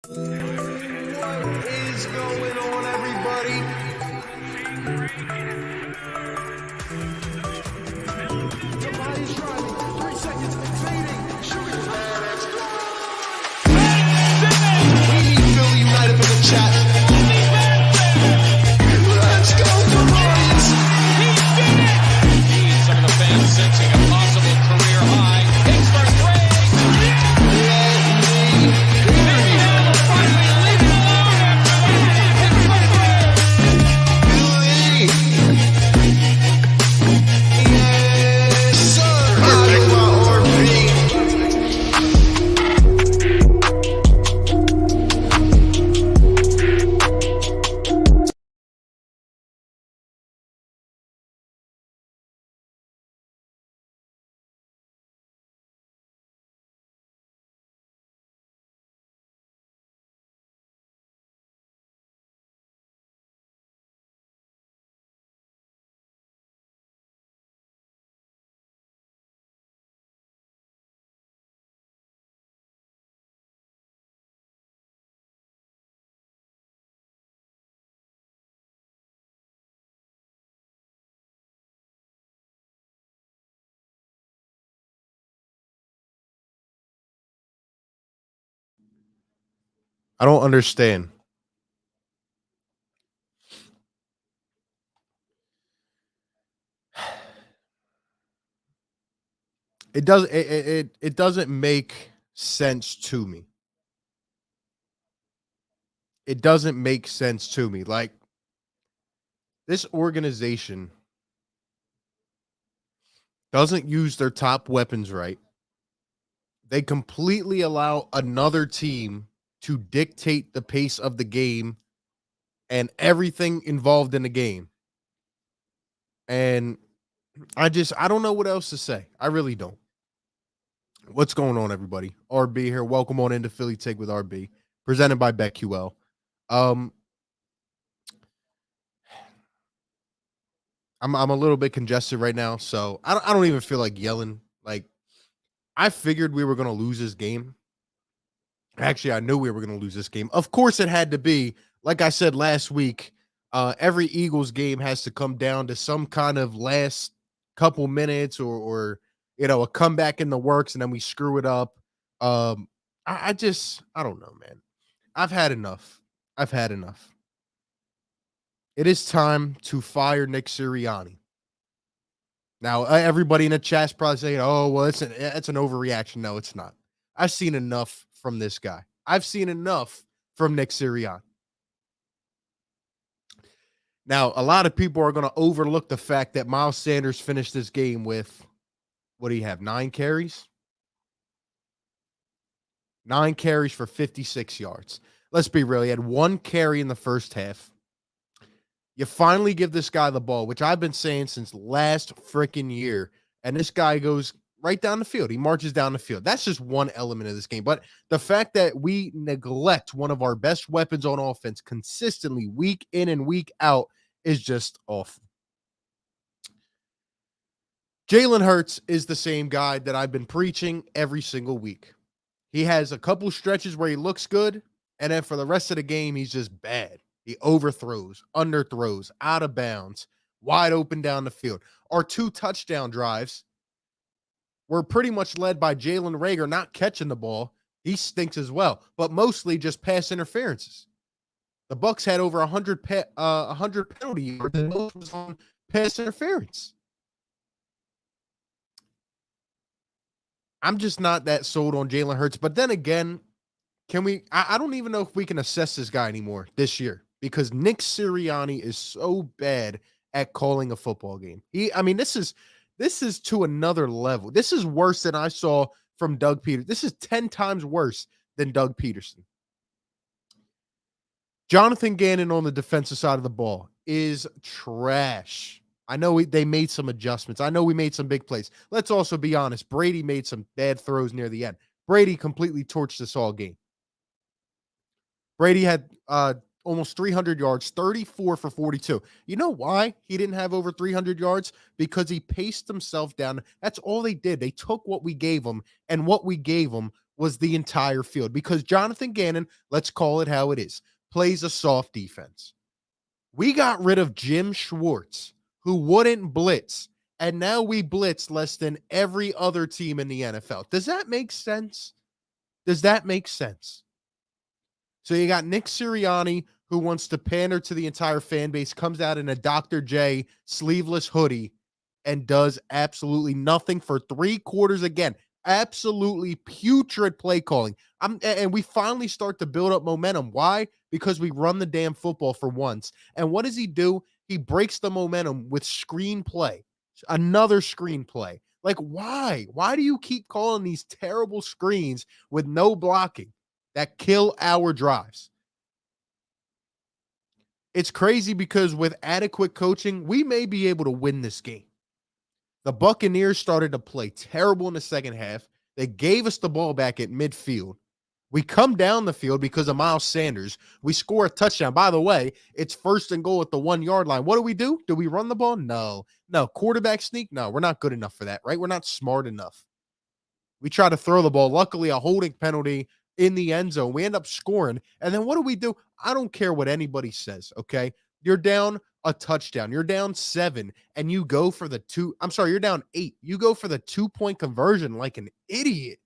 What is going on, everybody? Tobias driving, 3 seconds, fading, shooting, let's go! We need Philly United for the chat. Let's go, Tobias! He did it! Some of the fans sensing a possible career high. Hits for three. Finally leave it alone after that. Hits for three. Yes, sir! Iowa RB. I don't understand. It doesn't make sense to me. It doesn't make sense to me. Like, this organization doesn't use their top weapons right. They completely allow another team to dictate the pace of the game and everything involved in the game. And I don't know what else to say. I really don't. What's going on, everybody? RB here. Welcome on into Philly Take with RB, presented by BetQL. I'm a little bit congested right now, so I don't even feel like yelling. Like, I figured we were going to lose this game. Actually, I knew we were going to lose this game. Of course, it had to be. Like I said last week, every Eagles game has to come down to some kind of last couple minutes or a comeback in the works, and then we screw it up. I don't know, man. I've had enough. It is time to fire Nick Sirianni. Now, everybody in the chat's probably saying, "Oh, well, it's an overreaction." No, it's not. I've seen enough from this guy. I've seen enough from Nick Sirianni. Now, a lot of people are going to overlook the fact that Miles Sanders finished this game with, what do you have, 9 carries? 9 carries for 56 yards. Let's be real. He had 1 carry in the first half. You finally give this guy the ball, which I've been saying since last freaking year, and this guy goes right down the field. He marches down the field. That's just one element of this game. But the fact that we neglect one of our best weapons on offense consistently week in and week out is just awful. Jalen Hurts is the same guy that I've been preaching every single week. He has a couple stretches where he looks good, and then for the rest of the game, he's just bad. He overthrows, underthrows, out of bounds, wide open down the field. Our 2 touchdown drives were pretty much led by Jalen Reagor not catching the ball. He stinks as well, but mostly just pass interferences. The Bucs had over 100 penalty yards, and most was on pass interference. I'm just not that sold on Jalen Hurts. But then again, I don't even know if we can assess this guy anymore this year because Nick Sirianni is so bad at calling a football game. This is to another level. This is worse than I saw from Doug Peterson. This is 10 times worse than Doug Peterson. Jonathan Gannon on the defensive side of the ball is trash. I know they made some adjustments. I know we made some big plays. Let's also be honest. Brady made some bad throws near the end. Brady completely torched us all game. Brady had almost 300 yards, 34 for 42. You know why he didn't have over 300 yards? Because he paced himself down. That's all they did. They took what we gave them, and what we gave them was the entire field because Jonathan Gannon, let's call it how it is, plays a soft defense. We got rid of Jim Schwartz, who wouldn't blitz, and now we blitz less than every other team in the NFL. Does that make sense? Does that make sense? So you got Nick Sirianni, who wants to pander to the entire fan base, comes out in a Dr. J sleeveless hoodie and does absolutely nothing for 3 quarters again. Absolutely putrid play calling. And we finally start to build up momentum. Why? Because we run the damn football for once. And what does he do? He breaks the momentum with screenplay, another screenplay. Like, why? Why do you keep calling these terrible screens with no blocking that kill our drives? It's crazy because with adequate coaching, we may be able to win this game. The Buccaneers started to play terrible in the second half. They gave us the ball back at midfield. We come down the field because of Miles Sanders. We score a touchdown. By the way, it's 1st and goal at the 1-yard line. What do? Do we run the ball? No. No. Quarterback sneak? No, we're not good enough for that, right? We're not smart enough. We try to throw the ball. Luckily, a holding penalty in the end zone. We end up scoring. And then what do? I don't care what anybody says, okay? You're down a touchdown. You're down 7, and you go for the 2. I'm sorry, you're down 8. You go for the 2-point conversion like an idiot.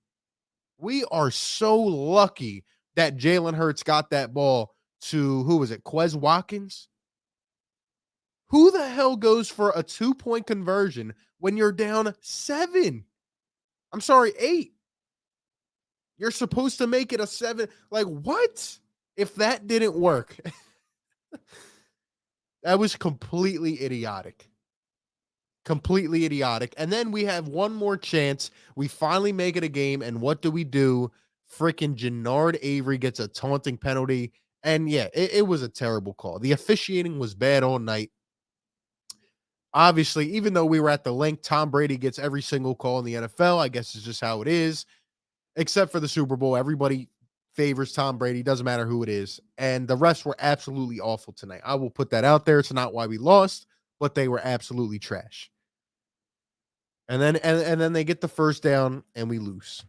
We are so lucky that Jalen Hurts got that ball to, who was it, Quez Watkins? Who the hell goes for a 2-point conversion when you're down 7? I'm sorry, 8. You're supposed to make it a 7. Like, what? If that didn't work, that was completely idiotic. Completely idiotic. And then we have one more chance. We finally make it a game. And what do? Freaking Jannard Avery gets a taunting penalty. And yeah, it was a terrible call. The officiating was bad all night. Obviously, even though we were at the link, Tom Brady gets every single call in the NFL. I guess it's just how it is. Except for the Super Bowl. Everybody favors Tom Brady. Doesn't matter who it is. And the refs were absolutely awful tonight. I will put that out there. It's not why we lost, but they were absolutely trash. And then they get the first down and we lose.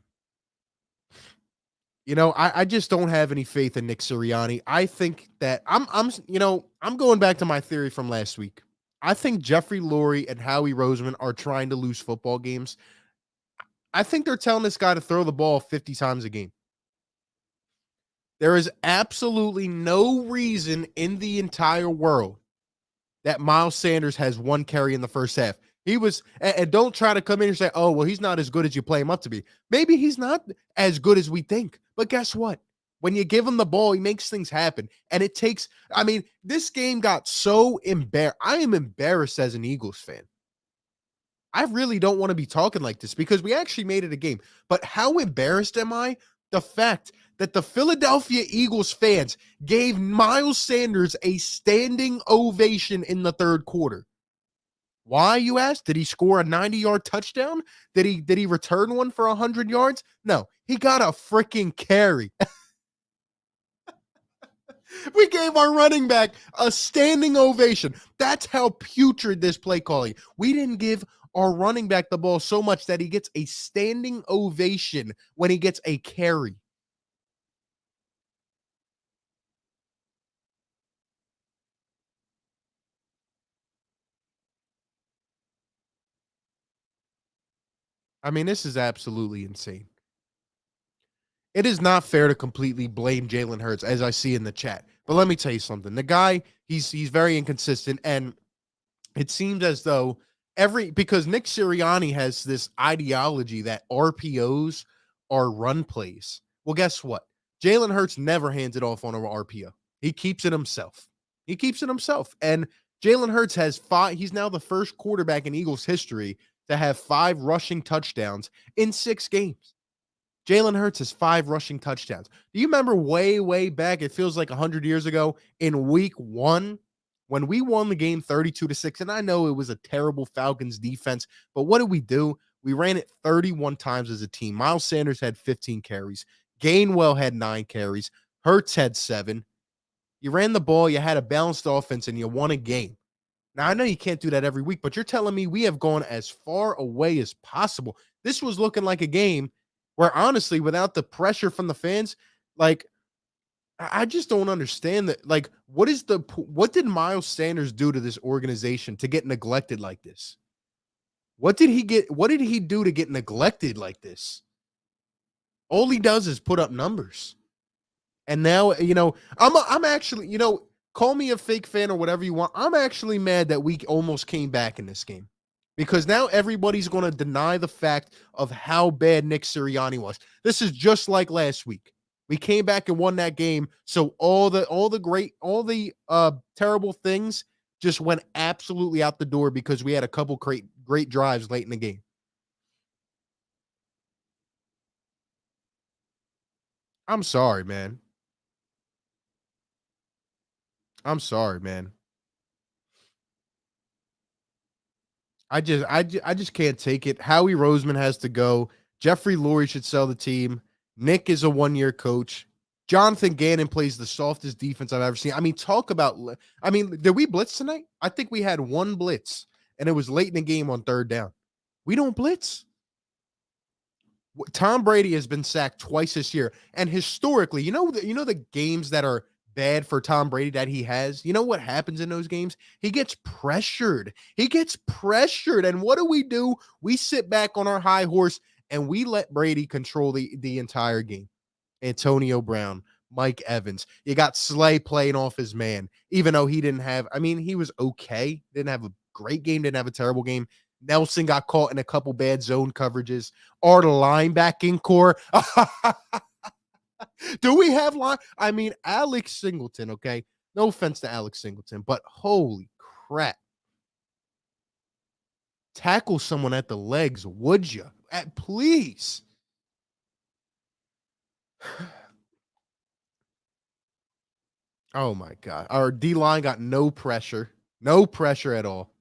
I just don't have any faith in Nick Sirianni. I think that I'm going back to my theory from last week. I think Jeffrey Lurie and Howie Roseman are trying to lose football games. I think they're telling this guy to throw the ball 50 times a game. There is absolutely no reason in the entire world that Miles Sanders has 1 carry in the first half. He was, and don't try to come in and say, oh, well, he's not as good as you play him up to be. Maybe he's not as good as we think. But guess what? When you give him the ball, he makes things happen. And it takes, this game got so embarrassed. I am embarrassed as an Eagles fan. I really don't want to be talking like this because we actually made it a game. But how embarrassed am I? The fact that the Philadelphia Eagles fans gave Miles Sanders a standing ovation in the 3rd quarter. Why, you ask? Did he score a 90-yard touchdown? Did he return one for 100 yards? No, he got a freaking carry. We gave our running back a standing ovation. That's how putrid this play calling. We didn't give our running back the ball so much that he gets a standing ovation when he gets a carry. This is absolutely insane. It is not fair to completely blame Jalen Hurts, as I see in the chat. But let me tell you something. The guy, he's very inconsistent, and it seems as though because Nick Sirianni has this ideology that RPOs are run plays. Well, guess what? Jalen Hurts never hands it off on an RPO. He keeps it himself. And Jalen Hurts has 5. He's now the first quarterback in Eagles history to have 5 rushing touchdowns in 6 games. Jalen Hurts has 5 rushing touchdowns. Do you remember way, way back, it feels like 100 years ago, in week 1, when we won the game 32-6, and I know it was a terrible Falcons defense, but what did we do? We ran it 31 times as a team. Miles Sanders had 15 carries. Gainwell had 9 carries. Hurts had 7. You ran the ball, you had a balanced offense, and you won a game. Now, I know you can't do that every week, but you're telling me we have gone as far away as possible. This was looking like a game Where honestly, without the pressure from the fans, like I just don't understand that. Like, what did Miles Sanders do to this organization to get neglected like this? What did he do to get neglected like this? All he does is put up numbers. And now, I'm actually, call me a fake fan or whatever you want. I'm actually mad that we almost came back in this game because now everybody's going to deny the fact of how bad Nick Sirianni was. This is just like last week. We came back and won that game, so all the terrible things just went absolutely out the door because we had a couple great drives late in the game. I'm sorry, man. I'm sorry, man. I just can't take it. Howie Roseman has to go. Jeffrey Lurie should sell the team. Nick is a one-year coach. Jonathan Gannon plays the softest defense I've ever seen. I mean, did we blitz tonight? I think we had one blitz, and it was late in the game on third down. We don't blitz. Tom Brady has been sacked twice this year, and historically, the games that are bad for Tom Brady that he has. You know what happens in those games? He gets pressured. And what do? We sit back on our high horse and we let Brady control the entire game. Antonio Brown, Mike Evans. You got Slay playing off his man, even though he didn't have. I mean, he was okay. Didn't have a great game. Didn't have a terrible game. Nelson got caught in a couple bad zone coverages. Our linebacking core. Do we have line? I mean, Alex Singleton, okay? No offense to Alex Singleton, but holy crap. Tackle someone at the legs, would you? Please. Oh my God. Our D line got no pressure. No pressure at all.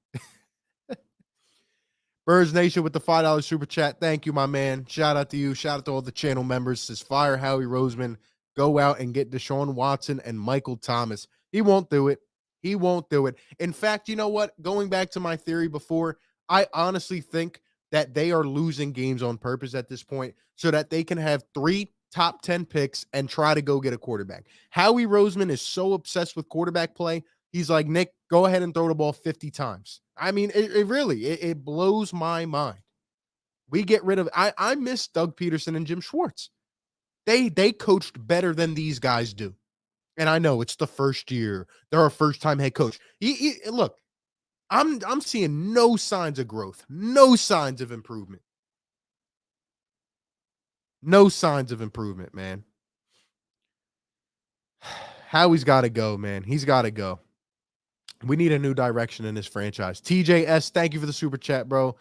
Birds Nation with the $5 super chat. Thank you, my man. Shout out to you. Shout out to all the channel members. Says fire Howie Roseman. Go out and get Deshaun Watson and Michael Thomas. He won't do it. He won't do it. In fact, you know what? Going back to my theory before, I honestly think that they are losing games on purpose at this point so that they can have 3 top 10 picks and try to go get a quarterback. Howie Roseman is so obsessed with quarterback play. He's like, Nick, go ahead and throw the ball 50 times. I mean, it really blows my mind. We get rid of I miss Doug Peterson and Jim Schwartz. They coached better than these guys do. And I know it's the first year. They're a first-time head coach. Look, I'm seeing no signs of growth, no signs of improvement. No signs of improvement, man. Howie's got to go, man. He's got to go. We need a new direction in this franchise. TJS, thank you for the super chat, bro.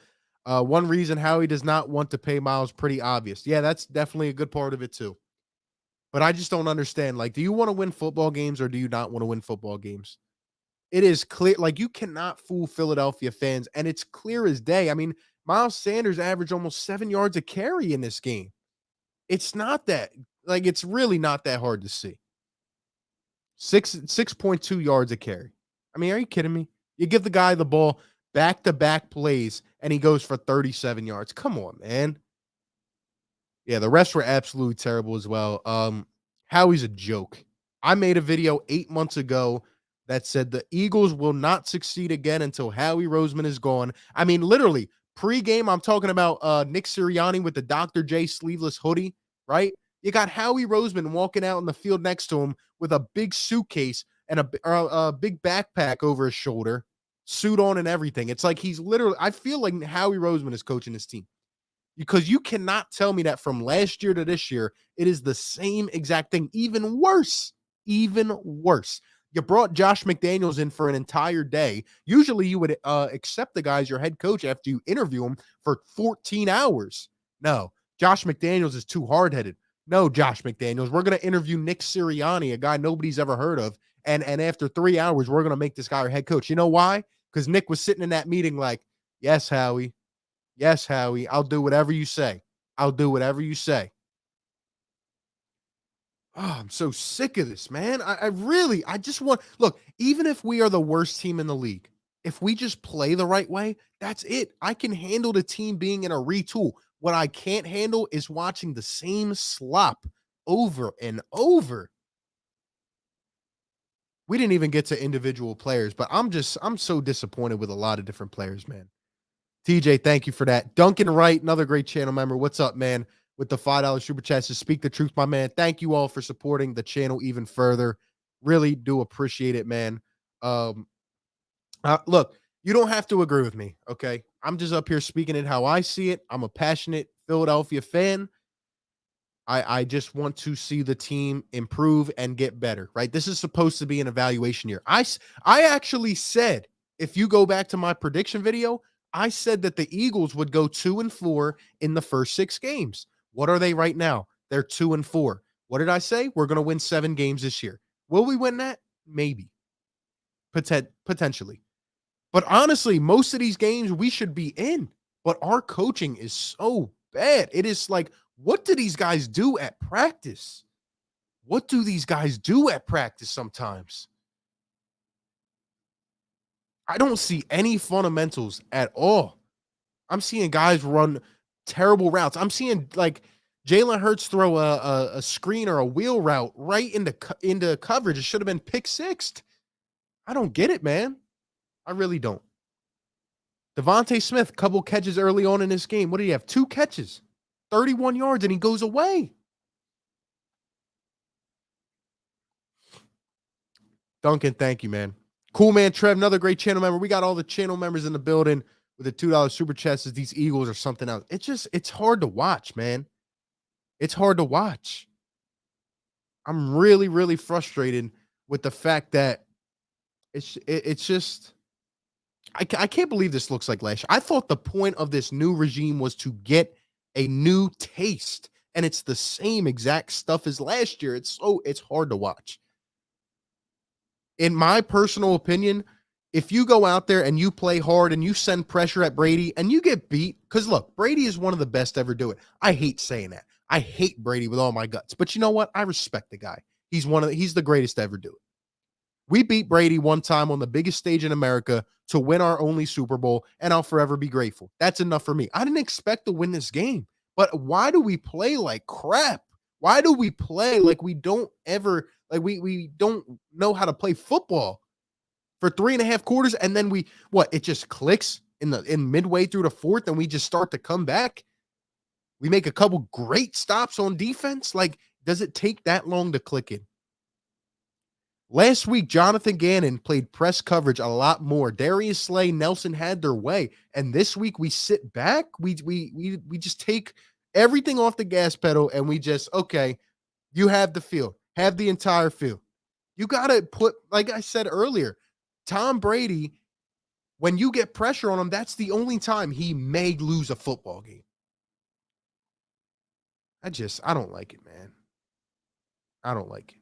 One reason Howie does not want to pay Miles, pretty obvious. Yeah, that's definitely a good part of it too. But I just don't understand. Like, do you want to win football games or do you not want to win football games? It is clear. Like, you cannot fool Philadelphia fans, and it's clear as day. I mean, Miles Sanders averaged almost 7 yards a carry in this game. It's not that, like, it's really not that hard to see. 6.2 yards a carry. I mean, are you kidding me? You give the guy the ball back-to-back plays, and he goes for 37 yards. Come on, man. Yeah, the rest were absolutely terrible as well. Howie's a joke. I made a video 8 months ago that said the Eagles will not succeed again until Howie Roseman is gone. I mean, literally, pre-game, I'm talking about Nick Sirianni with the Dr. J sleeveless hoodie, right? You got Howie Roseman walking out in the field next to him with a big suitcase and a big backpack over his shoulder, suit on and everything. It's like he's literally, I feel like Howie Roseman is coaching his team. Because you cannot tell me that from last year to this year, it is the same exact thing. Even worse. Even worse. You brought Josh McDaniels in for an entire day. Usually you would accept the guy as your head coach after you interview him for 14 hours. No, Josh McDaniels is too hard-headed. No, Josh McDaniels, we're going to interview Nick Sirianni, a guy nobody's ever heard of. And after 3 hours, we're going to make this guy our head coach. You know why? Because Nick was sitting in that meeting like, yes, Howie. Yes, Howie, I'll do whatever you say. I'll do whatever you say. Oh, I'm so sick of this, man. I just want, look, even if we are the worst team in the league, if we just play the right way, that's it. I can handle the team being in a retool. What I can't handle is watching the same slop over and over. We didn't even get to individual players, but I'm so disappointed with a lot of different players, man. TJ, thank you for that. Duncan Wright, another great channel member. What's up, man? With the $5 super chat to speak the truth, my man. Thank you all for supporting the channel even further. Really do appreciate it, man. Um, Look, you don't have to agree with me, okay? I'm just up here speaking it how I see it. I'm a passionate Philadelphia fan. I just want to see the team improve and get better, right? This is supposed to be an evaluation year. I actually said, if you go back to my prediction video, I said that the Eagles would go 2-4 in the first 6 games. What are they right now? They're 2-4. What did I say? We're going to win 7 games this year. Will we win that? Maybe. Potentially. But honestly, most of these games we should be in, but our coaching is so bad. It is like, what do these guys do at practice? What do these guys do at practice sometimes? I don't see any fundamentals at all. I'm seeing guys run terrible routes. I'm seeing like Jalen Hurts throw a screen or a wheel route right into coverage. It should have been pick sixth. I don't get it, man. I really don't. Devontae Smith, couple catches early on in this game. What did he have? 2 catches, 31 yards, and he goes away. Duncan, thank you, man. Cool, man. Trev, another great channel member. We got all the channel members in the building with the $2 super chats. These Eagles or something else. It's hard to watch, man. It's hard to watch. I'm really, really frustrated with the fact that it's just I can't believe this looks like last year. I thought the point of this new regime was to get a new taste, and it's the same exact stuff as last year. It's hard to watch. In my personal opinion, if you go out there and you play hard and you send pressure at Brady and you get beat, because look, Brady is one of the best ever do it. I hate saying that. I hate Brady with all my guts. But you know what? I respect the guy. He's the greatest to ever do it. We beat Brady one time on the biggest stage in America to win our only Super Bowl, and I'll forever be grateful. That's enough for me. I didn't expect to win this game, but why do we play like crap? Why do we play like we don't ever, like we don't know how to play football for 3.5 quarters, and then it just clicks in midway through the fourth, and we just start to come back? We make a couple great stops on defense. Like, does it take that long to click in? Last week, Jonathan Gannon played press coverage a lot more. Darius Slay, Nelson had their way. And this week we sit back. We just take everything off the gas pedal and we just, okay, you have the field. Have the entire field. You got to put, like I said earlier, Tom Brady, when you get pressure on him, that's the only time he may lose a football game. I don't like it, man. I don't like it.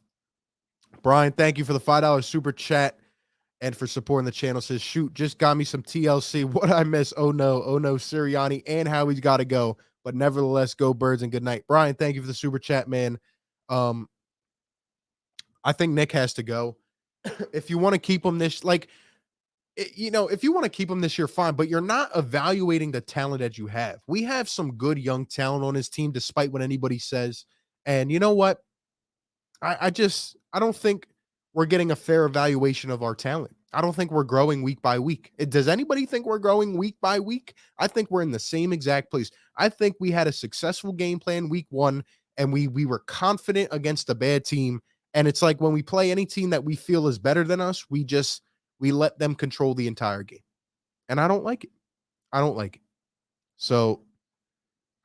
Brian, thank you for the $5 super chat and for supporting the channel. Says, shoot, just got me some TLC. What I miss? Oh no, Sirianni and Howie's got to go. But nevertheless, go Birds and good night. Brian, thank you for the super chat, man. I think Nick has to go. If you want to keep him this, if you want to keep him this year, fine. But you're not evaluating the talent that you have. We have some good young talent on his team, despite what anybody says. And you know what? I don't think we're getting a fair evaluation of our talent. I don't think we're growing week by week. Does anybody think we're growing week by week? I think we're in the same exact place. I think we had a successful game plan week 1, and we were confident against a bad team. And it's like when we play any team that we feel is better than us, we let them control the entire game. And I don't like it. I don't like it. So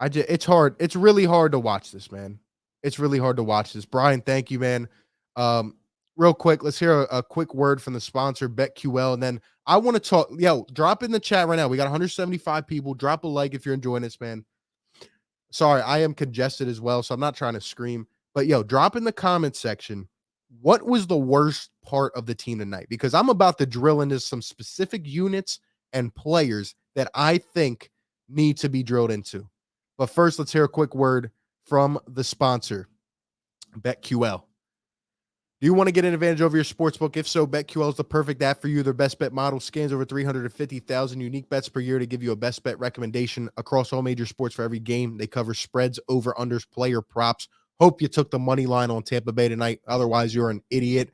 it's hard. It's really hard to watch this, man. It's really hard to watch this. Brian, thank you, man. Real quick, let's hear a quick word from the sponsor, BetQL, and then I want to talk. Drop in the chat right now. We got 175 people. Drop a like if you're enjoying this, man. Sorry, I am congested as well, so I'm not trying to scream. But drop in the comment section. What was the worst part of the team tonight? Because I'm about to drill into some specific units and players that I think need to be drilled into. But first, let's hear a quick word from the sponsor, BetQL. Do you want to get an advantage over your sportsbook? If so, BetQL is the perfect app for you. Their best bet model scans over 350,000 unique bets per year to give you a best bet recommendation across all major sports for every game. They cover spreads, over, unders, player props. Hope you took the money line on Tampa Bay tonight. Otherwise, you're an idiot.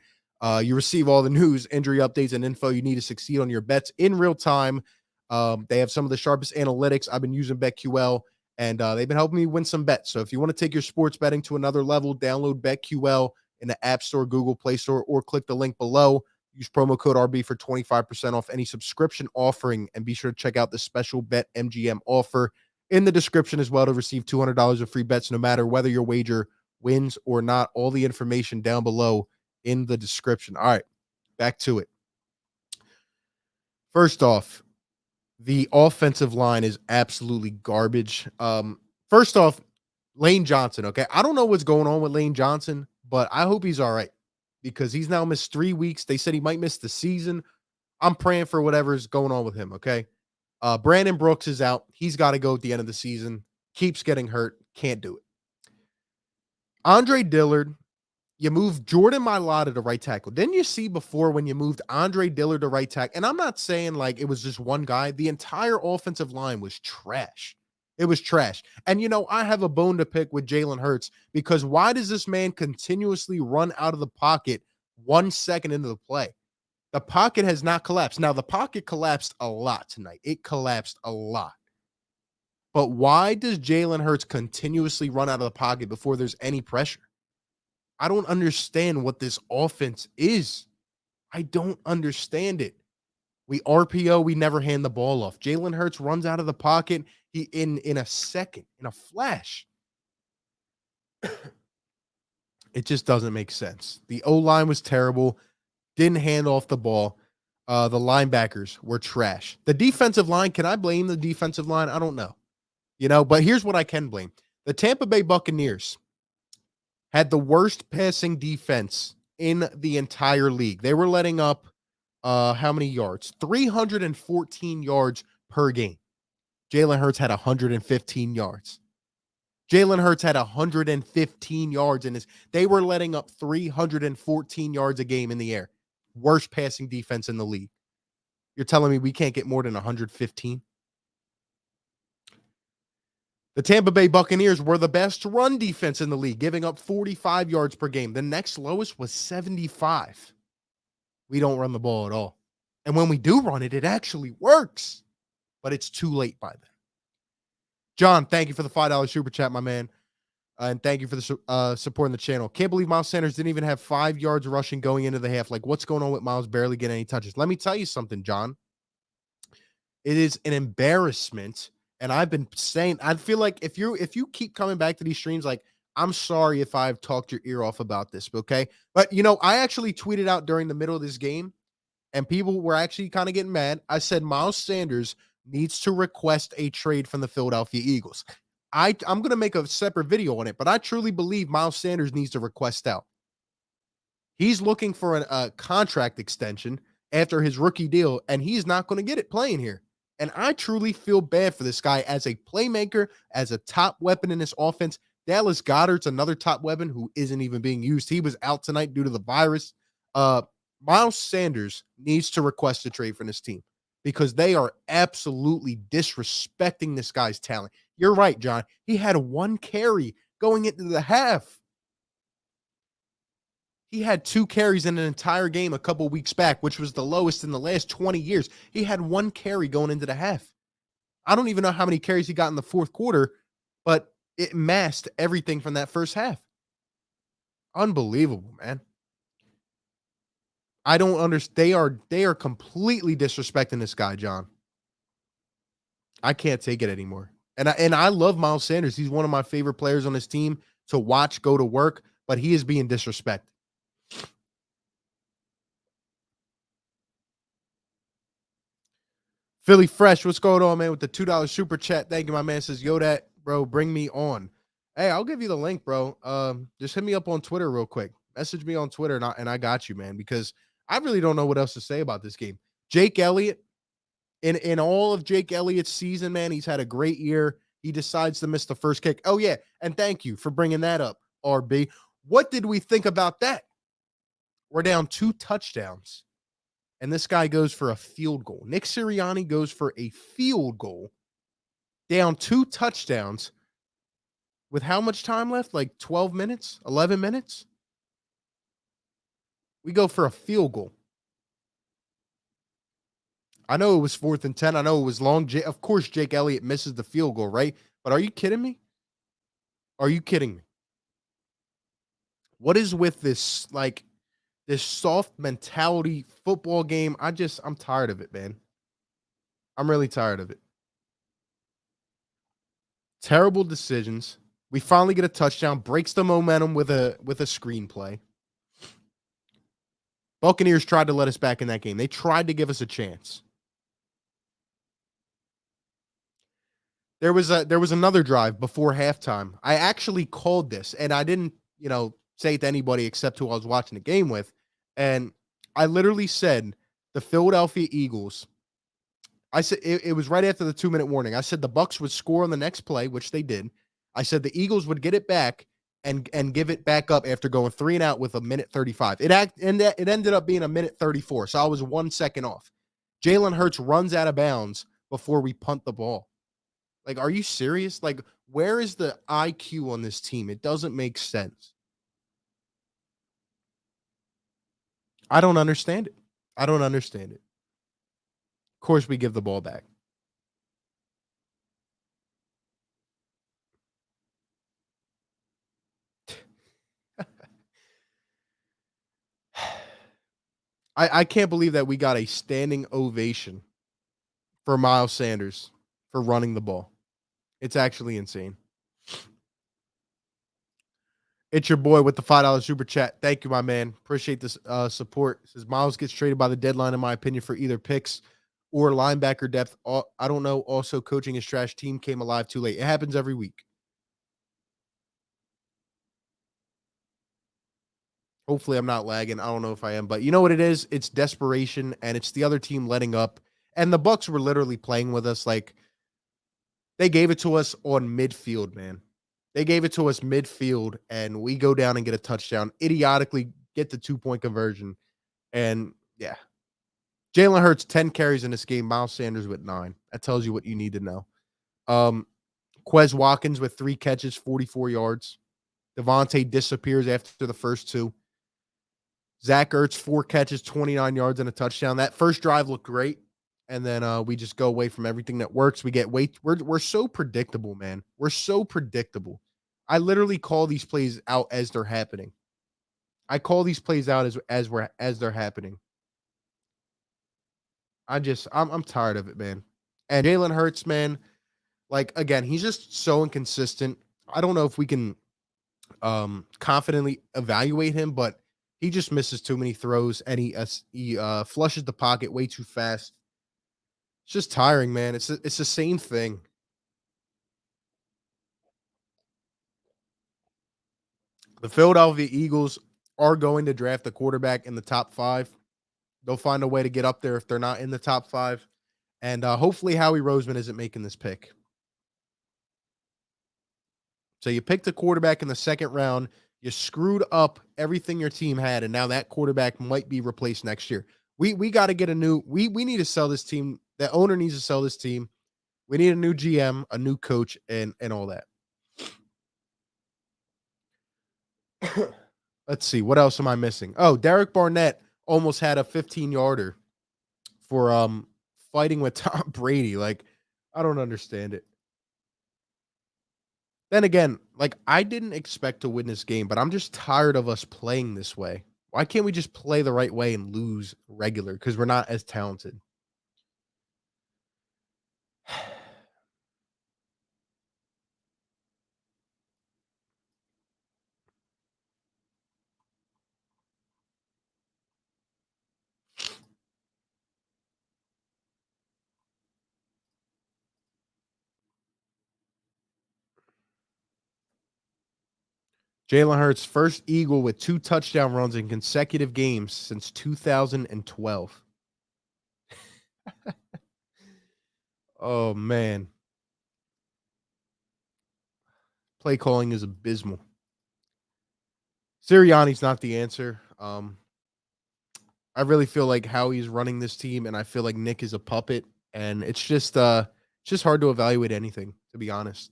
You receive all the news, injury updates, and info you need to succeed on your bets in real time. They have some of the sharpest analytics. I've been using BetQL, and they've been helping me win some bets. So if you want to take your sports betting to another level, download BetQL in the App Store, Google Play Store, or click the link below. Use promo code RB for 25% off any subscription offering, and be sure to check out the special Bet MGM offer in the description as well to receive $200 of free bets no matter whether your wager wins or not. All the information down below in the description. All right, back to it. First off, the offensive line is absolutely garbage. First off, Lane Johnson, okay? I don't know what's going on with Lane Johnson, but I hope he's all right because he's now missed 3 weeks. They said he might miss the season. I'm praying for whatever's going on with him, okay? Brandon Brooks is out. He's got to go at the end of the season. Keeps getting hurt. Can't do it. Andre Dillard, you moved Jordan Mailata to right tackle. Didn't you see before when you moved Andre Dillard to right tackle? And I'm not saying like it was just one guy. The entire offensive line was trash. It was trash. And, I have a bone to pick with Jalen Hurts because why does this man continuously run out of the pocket 1 second into the play? The pocket has not collapsed. Now, the pocket collapsed a lot tonight. It collapsed a lot. But why does Jalen Hurts continuously run out of the pocket before there's any pressure? I don't understand what this offense is. I don't understand it. We RPO, we never hand the ball off. Jalen Hurts runs out of the pocket in a second, in a flash. It just doesn't make sense. The O-line was terrible. Didn't hand off the ball. The linebackers were trash. The defensive line, can I blame the defensive line? I don't know. But here's what I can blame. The Tampa Bay Buccaneers had the worst passing defense in the entire league. They were letting up how many yards? 314 yards per game. Jalen Hurts had 115 yards. Jalen Hurts had 115 yards in his. They were letting up 314 yards a game in the air. Worst passing defense in the league. You're telling me we can't get more than 115? The Tampa Bay Buccaneers were the best run defense in the league, giving up 45 yards per game. The next lowest was 75. We don't run the ball at all. And when we do run it, it actually works. But it's too late by then. John, thank you for the $5 super chat, my man. And thank you for the supporting the channel. Can't believe Miles Sanders didn't even have 5 yards rushing going into the half. Like, what's going on with Miles barely getting any touches? Let me tell you something, John. It is an embarrassment. And I've been saying, I feel like if you keep coming back to these streams, like, I'm sorry if I've talked your ear off about this, okay? But, I actually tweeted out during the middle of this game, and people were actually kind of getting mad. I said Miles Sanders needs to request a trade from the Philadelphia Eagles. I'm going to make a separate video on it, but I truly believe Miles Sanders needs to request out. He's looking for a contract extension after his rookie deal, and he's not going to get it playing here. And I truly feel bad for this guy as a playmaker, as a top weapon in this offense. Dallas Goedert's another top weapon who isn't even being used. He was out tonight due to the virus. Miles Sanders needs to request a trade from this team because they are absolutely disrespecting this guy's talent. You're right, John. He had 1 carry going into the half. He had 2 carries in an entire game a couple weeks back, which was the lowest in the last 20 years. He had 1 carry going into the half. I don't even know how many carries he got in the fourth quarter, but it masked everything from that first half. Unbelievable, man. I don't understand. They are completely disrespecting this guy, John. I can't take it anymore. And I love Miles Sanders. He's one of my favorite players on this team to watch go to work, but he is being disrespected. Philly Fresh, what's going on, man? With the $2 super chat. Thank you, my man. Says, yo, that, bro, bring me on. Hey, I'll give you the link, bro. Just hit me up on Twitter real quick. Message me on Twitter, and I got you, man, because I really don't know what else to say about this game. Jake Elliott, in all of Jake Elliott's season, man, he's had a great year. He decides to miss the first kick. Oh, yeah, and thank you for bringing that up, RB. What did we think about that? We're down 2 touchdowns, and this guy goes for a field goal. Nick Sirianni goes for a field goal, down 2 touchdowns with how much time left? Like 12 minutes, 11 minutes? We go for a field goal. I know it was 4th and 10. I know it was long. Of course, Jake Elliott misses the field goal, right? But are you kidding me? Are you kidding me? What is with this, like, this soft mentality football game? I'm tired of it, man. I'm really tired of it. Terrible decisions. We finally get a touchdown, breaks the momentum with a screenplay. Buccaneers tried to let us back in that game. They tried to give us a chance. There was another drive before halftime. I actually called this, and I didn't, say it to anybody except who I was watching the game with. And I literally said the Philadelphia Eagles. I said it was right after the 2-minute warning. I said the Bucs would score on the next play, which they did. I said the Eagles would get it back and give it back up after going 3 and out with a minute 35. It ended up being a minute 34, so I was 1 second off. Jalen Hurts runs out of bounds before we punt the ball. Like, are you serious? Like, where is the IQ on this team? It doesn't make sense. I don't understand it. I don't understand it. Of course, we give the ball back. I can't believe that we got a standing ovation for Miles Sanders for running the ball. It's actually insane. It's your boy with the $5 super chat. Thank you, my man. Appreciate this support. It says Miles gets traded by the deadline, in my opinion, for either picks or linebacker depth. I don't know. Also, coaching is trash. Team came alive too late. It happens every week. Hopefully, I'm not lagging. I don't know if I am, but you know what it is? It's desperation, and it's the other team letting up. And the Bucs were literally playing with us. Like, they gave it to us on midfield, man. They gave it to us midfield, and we go down and get a touchdown, idiotically get the 2-point conversion. And yeah, Jalen Hurts, 10 carries in this game. Miles Sanders with 9. That tells you what you need to know. Quez Watkins with 3 catches, 44 yards. Devontae disappears after the first 2. Zach Ertz, 4 catches, 29 yards, and a touchdown. That first drive looked great. And then we just go away from everything that works. We're so predictable, man. We're so predictable. I literally call these plays out as they're happening. I call these plays out as they're happening. I'm tired of it, man. And Jalen Hurts, man, like, again, he's just so inconsistent. I don't know if we can confidently evaluate him, but he just misses too many throws, and he flushes the pocket way too fast. It's just tiring, man. It's the same thing. The Philadelphia Eagles are going to draft a quarterback in the top 5. They'll find a way to get up there if they're not in the top 5. And hopefully Howie Roseman isn't making this pick. So you picked a quarterback in the 2nd round. You screwed up everything your team had, and now that quarterback might be replaced next year. We got to get a new. We need to sell this team. The owner needs to sell this team. We need a new GM, a new coach, and all that. Let's see. What else am I missing? Oh, Derek Barnett almost had a 15-yarder for fighting with Tom Brady. Like, I don't understand it. Then again, like, I didn't expect to win this game, but I'm just tired of us playing this way. Why can't we just play the right way and lose regular? Because we're not as talented. Jalen Hurts, first Eagle with 2 touchdown runs in consecutive games since 2012. Oh, man. Play calling is abysmal. Sirianni's not the answer. I really feel like how he's running this team, and I feel like Nick is a puppet, and it's just hard to evaluate anything, to be honest.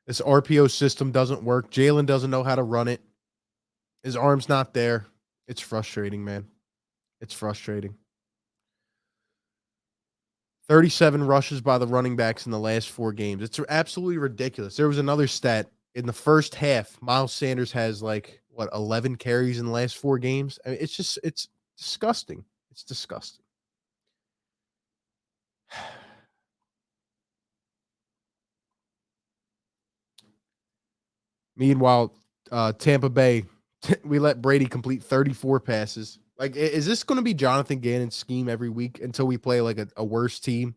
This RPO system doesn't work. Jalen doesn't know how to run it. His arm's not there. It's frustrating, man. It's frustrating. 37 rushes by the running backs in the last 4 games. It's absolutely ridiculous. There was another stat in the first half. Miles Sanders has like what 11 carries in the last 4 games. I mean, it's disgusting. It's disgusting. Meanwhile, Tampa Bay, we let Brady complete 34 passes. Like, is this going to be Jonathan Gannon's scheme every week until we play like a worse team?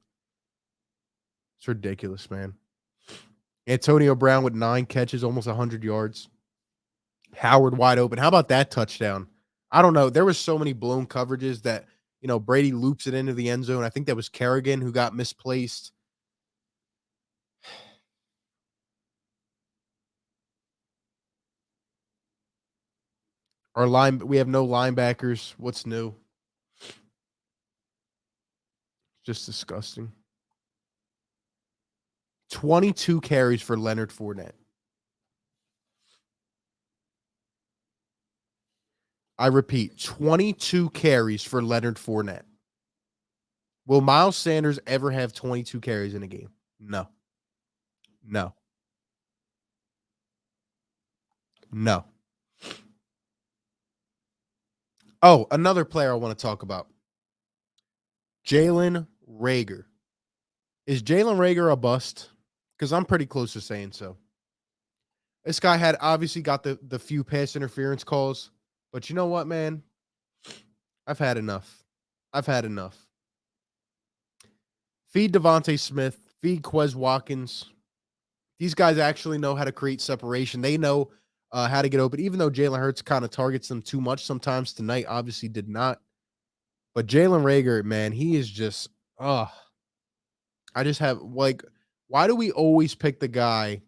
It's ridiculous, man. Antonio Brown with 9 catches, almost 100 yards. Howard wide open. How about that touchdown? I don't know. There was so many blown coverages that, Brady loops it into the end zone. I think that was Kerrigan who got misplaced. We have no linebackers. What's new? Just disgusting. 22 carries for Leonard Fournette. I repeat, 22 carries for Leonard Fournette. Will Miles Sanders ever have 22 carries in a game? No. No. No. Oh, another player I want to talk about. Jalen Reagor. Is Jalen Reagor a bust? Because I'm pretty close to saying so. This guy had obviously got the few pass interference calls, but you know what, man? I've had enough. I've had enough. Feed Devontae Smith. Feed Quez Watkins. These guys actually know how to create separation. They know how to get open, even though Jalen Hurts kind of targets them too much sometimes. Tonight, obviously, did not. But Jalen Reagor, man, he is just, I just have, like, why do we always pick the guy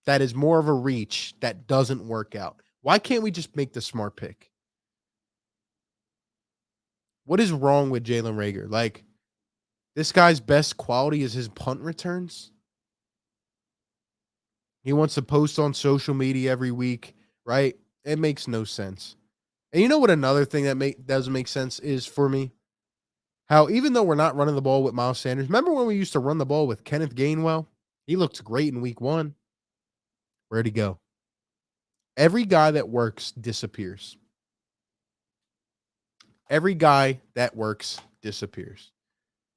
that is more of a reach that doesn't work out? Why can't we just make the smart pick? What is wrong with Jalen Reagor? Like, this guy's best quality is his punt returns. He wants to post on social media every week, right? It makes no sense. And you know what another thing that doesn't make sense is for me? How even though we're not running the ball with Miles Sanders, remember when we used to run the ball with Kenneth Gainwell? He looked great in week 1. Where'd he go? Every guy that works disappears. Every guy that works disappears.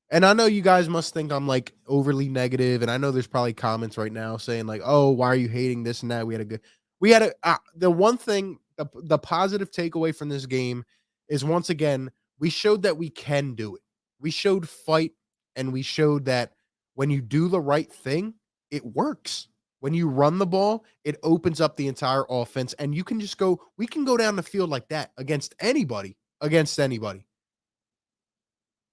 And I know you guys must think I'm like overly negative, and I know there's probably comments right now saying like, "Oh, why are you hating this and that?" The one thing, the positive takeaway from this game is once again we showed that we can do it. We showed fight, and we showed that when you do the right thing, it works. When you run the ball, it opens up the entire offense, and you can just go. We can go down the field like that against anybody. Against anybody.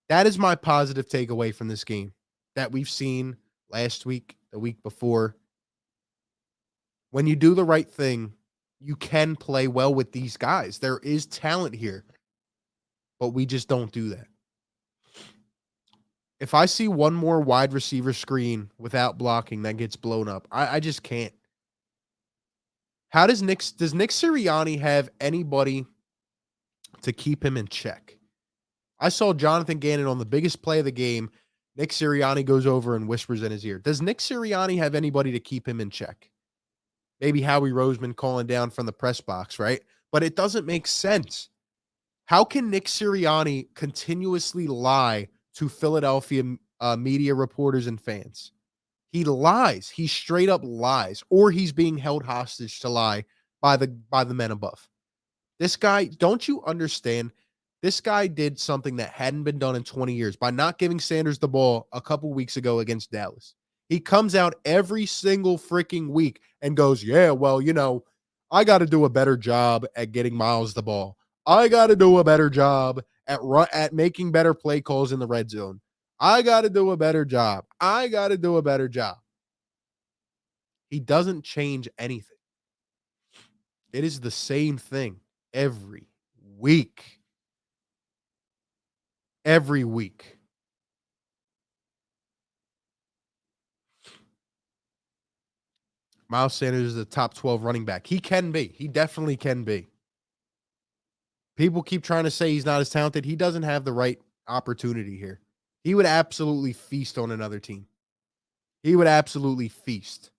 That is my positive takeaway from this game that we've seen last week, the week before. When you do the right thing, you can play well with these guys. There is talent here, but we just don't do that. If I see one more wide receiver screen without blocking that gets blown up, I just can't. Does Nick Sirianni have anybody to keep him in check? I saw Jonathan Gannon on the biggest play of the game. Nick Sirianni goes over and whispers in his ear. Does Nick Sirianni have anybody to keep him in check? Maybe Howie Roseman calling down from the press box, right? But it doesn't make sense. How can Nick Sirianni continuously lie to Philadelphia media reporters and fans? He lies. He straight up lies, or he's being held hostage to lie by the men above. This guy, don't you understand? This guy did something that hadn't been done in 20 years by not giving Sanders the ball a couple weeks ago against Dallas. He comes out every single freaking week and goes, "Yeah, well, I got to do a better job at getting Miles the ball. I got to do a better job at making better play calls in the red zone. I got to do a better job. I got to do a better job. He doesn't change anything. It is the same thing every week. Every week. Miles Sanders is a top 12 running back. He can be. He definitely can be. People keep trying to say he's not as talented. He doesn't have the right opportunity here. He would absolutely feast on another team. He would absolutely feast.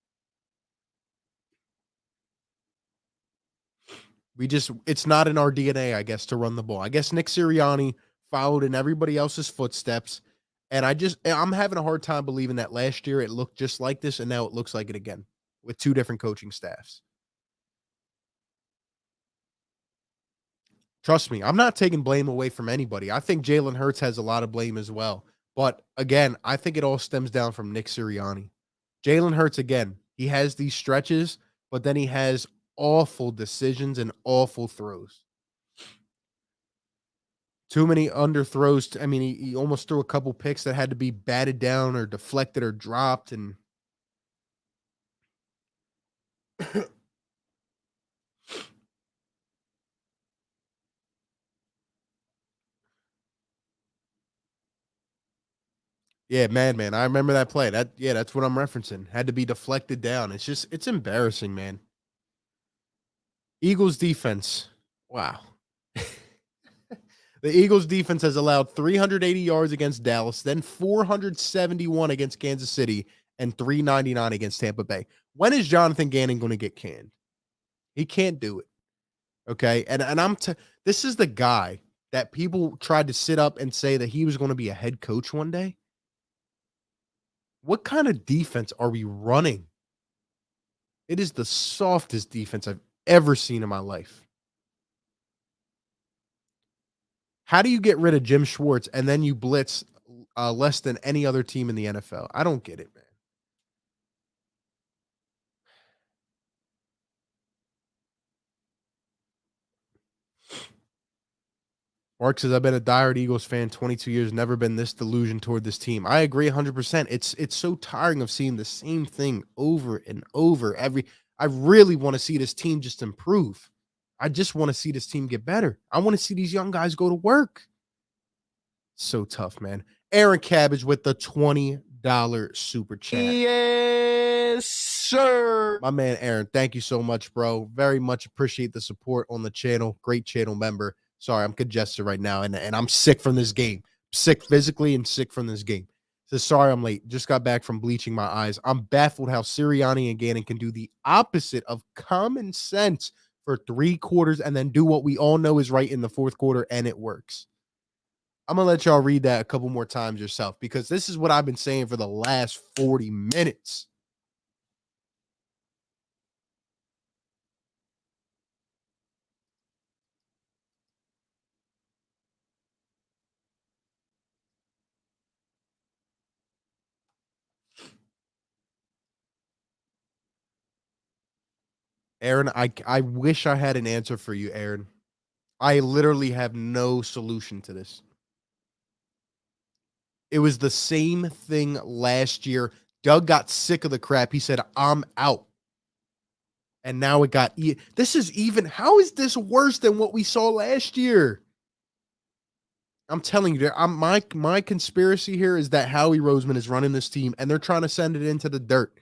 It's not in our DNA, I guess, to run the ball. I guess Nick Sirianni followed in everybody else's footsteps. And I'm having a hard time believing that last year it looked just like this and now it looks like it again with two different coaching staffs. Trust me, I'm not taking blame away from anybody. I think Jalen Hurts has a lot of blame as well. But again, I think it all stems down from Nick Sirianni. Jalen Hurts, again, he has these stretches, but then he has awful decisions and awful throws. Too many underthrows. I mean, he almost threw a couple picks that had to be batted down or deflected or dropped. And yeah, man. I remember that play. That's what I'm referencing. Had to be deflected down. It's embarrassing, man. Eagles defense. Wow. The Eagles defense has allowed 380 yards against Dallas, then 471 against Kansas City, and 399 against Tampa Bay. When is Jonathan Gannon going to get canned? He can't do it. Okay. This is the guy that people tried to sit up and say that he was going to be a head coach one day. What kind of defense are we running? It is the softest defense I've ever seen in my life. How do you get rid of Jim Schwartz and then you blitz less than any other team in the NFL? I don't get it, man. Mark says, I've been a diehard Eagles fan 22 years, never been this delusion toward this team. I agree 100%. It's so tiring of seeing the same thing over and over. I really want to see this team just improve. I just want to see this team get better. I want to see these young guys go to work. So tough, man. Aaron Cabbage with the $20 super chat. Yes, sir. My man, Aaron, thank you so much, bro. Very much appreciate the support on the channel. Great channel member. Sorry, I'm congested right now, and I'm sick from this game. Sick physically and sick from this game. So sorry I'm late. Just got back from bleaching my eyes. I'm baffled how Sirianni and Gannon can do the opposite of common sense for 3 quarters and then do what we all know is right in the 4th quarter, and it works. I'm going to let y'all read that a couple more times yourself because this is what I've been saying for the last 40 minutes. Aaron, I wish I had an answer for you, Aaron. I literally have no solution to this. It was the same thing last year. Doug got sick of the crap. He said, I'm out. And now it got this is even how is this worse than what we saw last year? I'm telling you, my conspiracy here is that Howie Roseman is running this team and they're trying to send it into the dirt.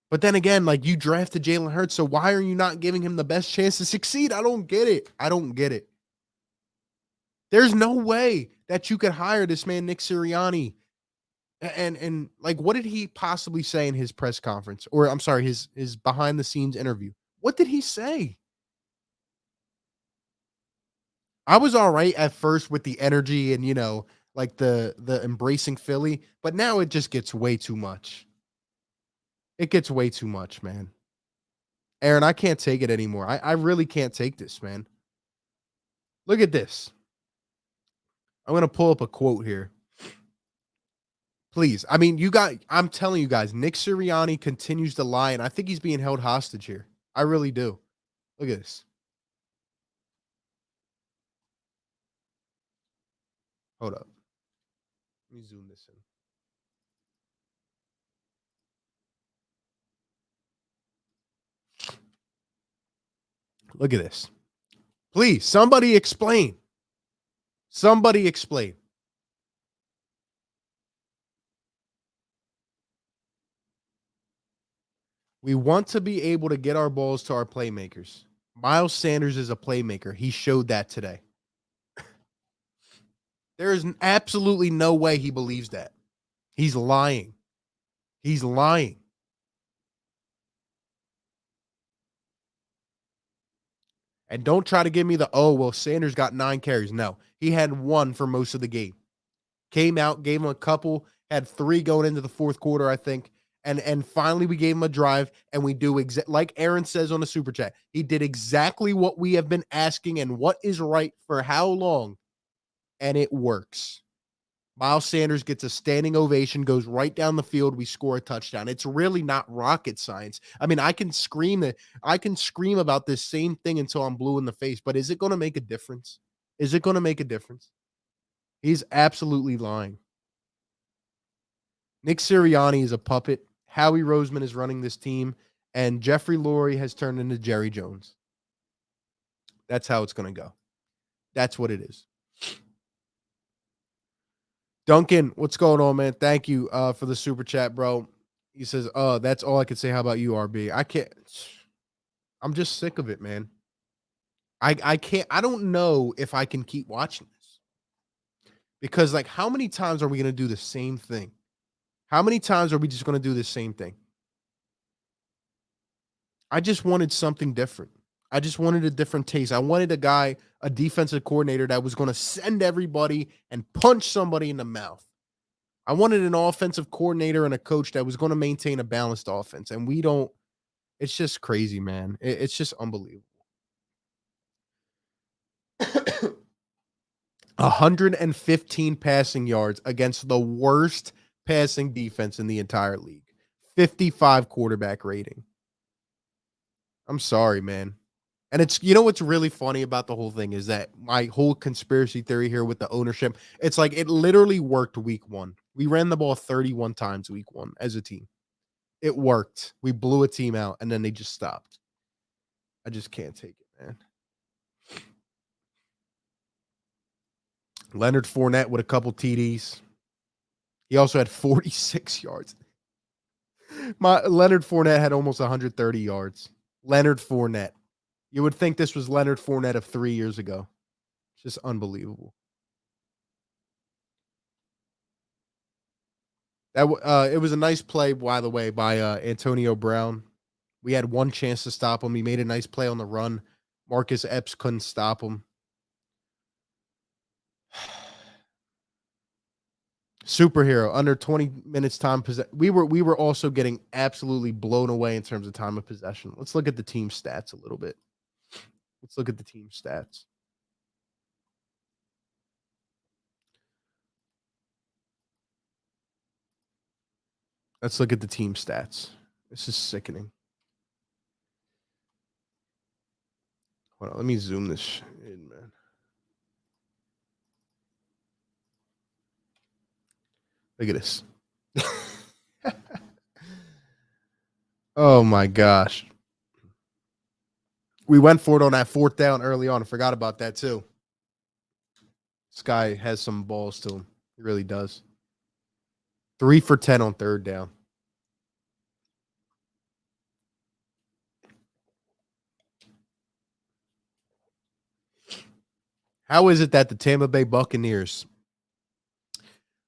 But then again, like you drafted Jalen Hurts, so why are you not giving him the best chance to succeed? I don't get it. I don't get it. There's no way that you could hire this man, Nick Sirianni. And like, what did he possibly say in his press conference? Or I'm sorry, his behind the scenes interview. What did he say? I was all right at first with the energy and like the embracing Philly, but now it just gets way too much. It gets way too much, man. Aaron, I can't take it anymore. I really can't take this, man. Look at this. I'm gonna pull up a quote here. Please. I mean, I'm telling you guys, Nick Sirianni continues to lie, and I think he's being held hostage here. I really do. Look at this. Hold up. me zoom this in. Look at this. Please, somebody explain. Somebody explain. We want to be able to get our balls to our playmakers. Miles Sanders is a playmaker. He showed that today. There is absolutely no way he believes that. He's lying. He's lying. And don't try to give me the, oh, well, Sanders got 9 carries. No, he had 1 for most of the game. Came out, gave him a couple, had 3 going into the fourth quarter, I think. And finally we gave him a drive, and we do like Aaron says on the super chat. He did exactly what we have been asking and what is right for how long, and it works. Miles Sanders gets a standing ovation, goes right down the field. We score a touchdown. It's really not rocket science. I mean, I can scream about this same thing until I'm blue in the face, but is it going to make a difference? Is it going to make a difference? He's absolutely lying. Nick Sirianni is a puppet. Howie Roseman is running this team, and Jeffrey Lurie has turned into Jerry Jones. That's how it's going to go. That's what it is. Duncan, what's going on, man? Thank you for the super chat, bro. He says, that's all I could say. How about you, RB? I can't. I'm just sick of it, man. I can't. I don't know if I can keep watching this. Because, like, how many times are we going to do the same thing? How many times are we just going to do the same thing? I just wanted something different. I just wanted a different taste. I wanted a defensive coordinator that was going to send everybody and punch somebody in the mouth. I wanted an offensive coordinator and a coach that was going to maintain a balanced offense. And we don't. It's just crazy, man. It's just unbelievable. 115 passing yards against the worst passing defense in the entire league. 55 quarterback rating. I'm sorry, man. And it's, you know, what's really funny about the whole thing is that my whole conspiracy theory here with the ownership, it's like it literally worked week 1. We ran the ball 31 times week 1 as a team. It worked. We blew a team out, and then they just stopped. I just can't take it, man. Leonard Fournette with a couple TDs. He also had 46 yards. Leonard Fournette had almost 130 yards. Leonard Fournette. You would think this was Leonard Fournette of 3 years ago. It's just unbelievable. It was a nice play, by the way, by Antonio Brown. We had one chance to stop him. He made a nice play on the run. Marcus Epps couldn't stop him. Superhero under 20 minutes time possession. We were also getting absolutely blown away in terms of time of possession. Let's look at the team stats a little bit. Let's look at the team stats. Let's look at the team stats. This is sickening. Hold on, let me zoom this in, man. Look at this. Oh my gosh. We went for it on that 4th down early on. I forgot about that too. This guy has some balls to him. He really does. 3 for 10 on 3rd down. How is it that the Tampa Bay Buccaneers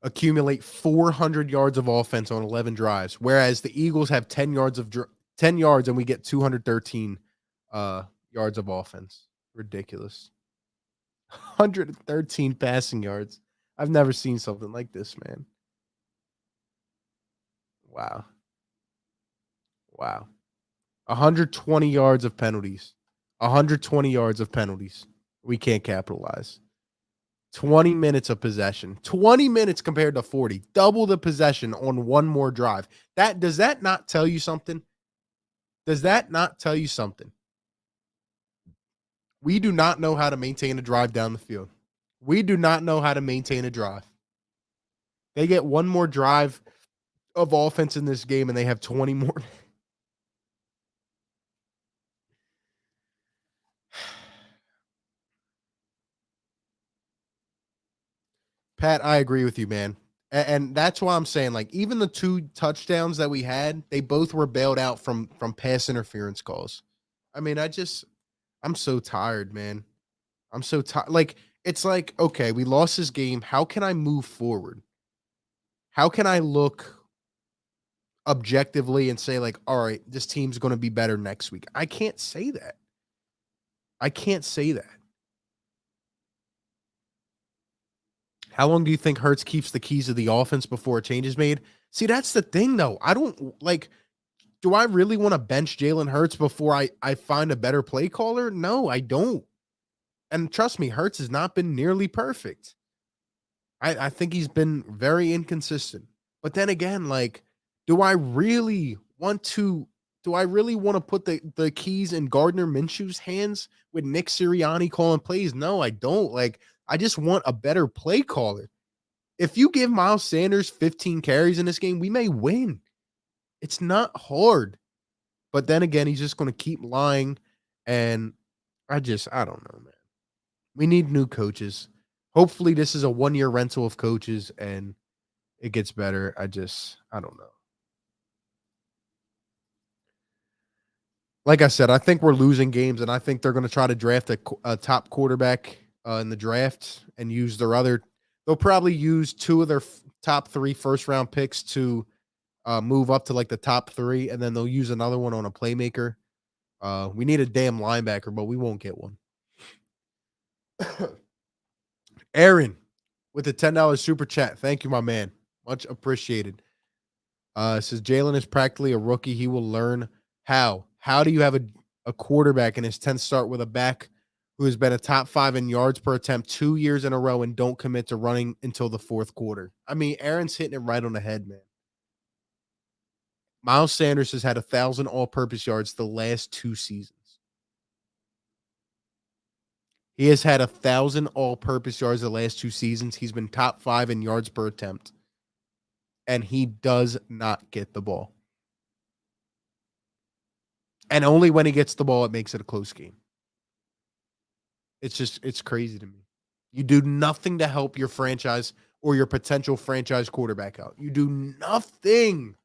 accumulate 400 yards of offense on 11 drives, whereas the Eagles have 10 yards and we get 213 yards of offense? Ridiculous. 113 passing yards. I've never seen something like this, man. Wow. 120 yards of penalties. 120 yards of penalties. We can't capitalize. 20 minutes of possession. 20 minutes compared to 40. Double the possession on one more drive. Does that not tell you something? Does that not tell you something? We do not know how to maintain a drive down the field. We do not know how to maintain a drive. They get one more drive of offense in this game, and they have 20 more. Pat, I agree with you, man. And that's why I'm saying, like, even the 2 touchdowns that we had, they both were bailed out from pass interference calls. I mean, I'm so tired, man. I'm so tired. Like, it's like, okay, we lost this game. How can I move forward? How can I look objectively and say, like, all right, this team's going to be better next week? I can't say that. I can't say that. How long do you think Hurts keeps the keys of the offense before a change is made? See, that's the thing, though. I don't like. Do I really want to bench Jalen Hurts before I find a better play caller? No, I don't. And trust me, Hurts has not been nearly perfect. I think he's been very inconsistent. But then again, like, do I really want to? Do I really want to put the keys in Gardner Minshew's hands with Nick Sirianni calling plays? No, I don't. Like, I just want a better play caller. If you give Miles Sanders 15 carries in this game, we may win. It's not hard. But then again, he's just going to keep lying. And I don't know, man. We need new coaches. Hopefully, this is a 1-year rental of coaches and it gets better. I don't know. Like I said, I think we're losing games, and I think they're going to try to draft a top quarterback in the draft and use their other. They'll probably use 2 of their top 3 first-round picks to move up to like the top 3, and then they'll use another one on a playmaker. We need a damn linebacker, but we won't get one. Aaron with the $10 super chat. Thank you, my man. Much appreciated. Says Jalen is practically a rookie. He will learn how. How do you have a quarterback in his 10th start with a back who has been a top 5 in yards per attempt 2 years in a row and don't commit to running until the 4th quarter? I mean, Aaron's hitting it right on the head, man. Miles Sanders has had 1,000 all-purpose yards the last 2 seasons. He has had 1,000 all-purpose yards the last 2 seasons. He's been top 5 in yards per attempt. And he does not get the ball. And only when he gets the ball, it makes it a close game. It's crazy to me. You do nothing to help your franchise or your potential franchise quarterback out. You do nothing.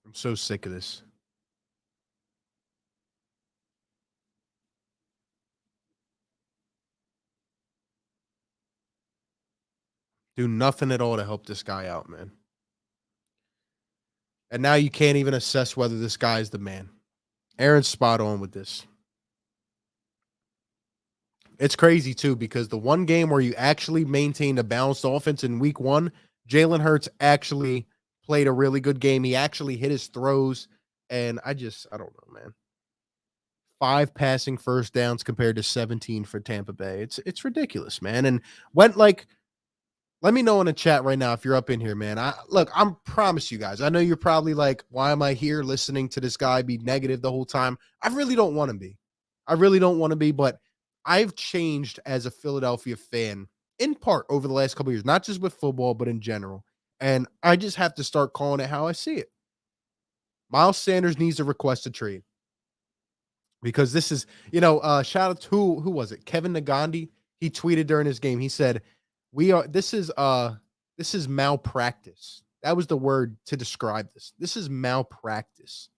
I'm so sick of this. Do nothing at all to help this guy out, man. And now you can't even assess whether this guy is the man. Aaron's spot on with this. It's crazy, too, because the one game where you actually maintained a balanced offense in week 1, Jalen Hurts actually played a really good game. He actually hit his throws. And I don't know, man. 5 passing first downs compared to 17 for Tampa Bay. It's ridiculous, man. And let me know in the chat right now if you're up in here, man. I promise you guys. I know you're probably like, why am I here listening to this guy be negative the whole time? I really don't want to be. I really don't want to be, but I've changed as a Philadelphia fan in part over the last couple of years, not just with football, but in general. And I just have to start calling it how I see it. Miles Sanders needs to request a trade. Because this is, shout out to who was it? Kevin Nagandi. He tweeted during his game. He said, this is malpractice. That was the word to describe this. This is malpractice.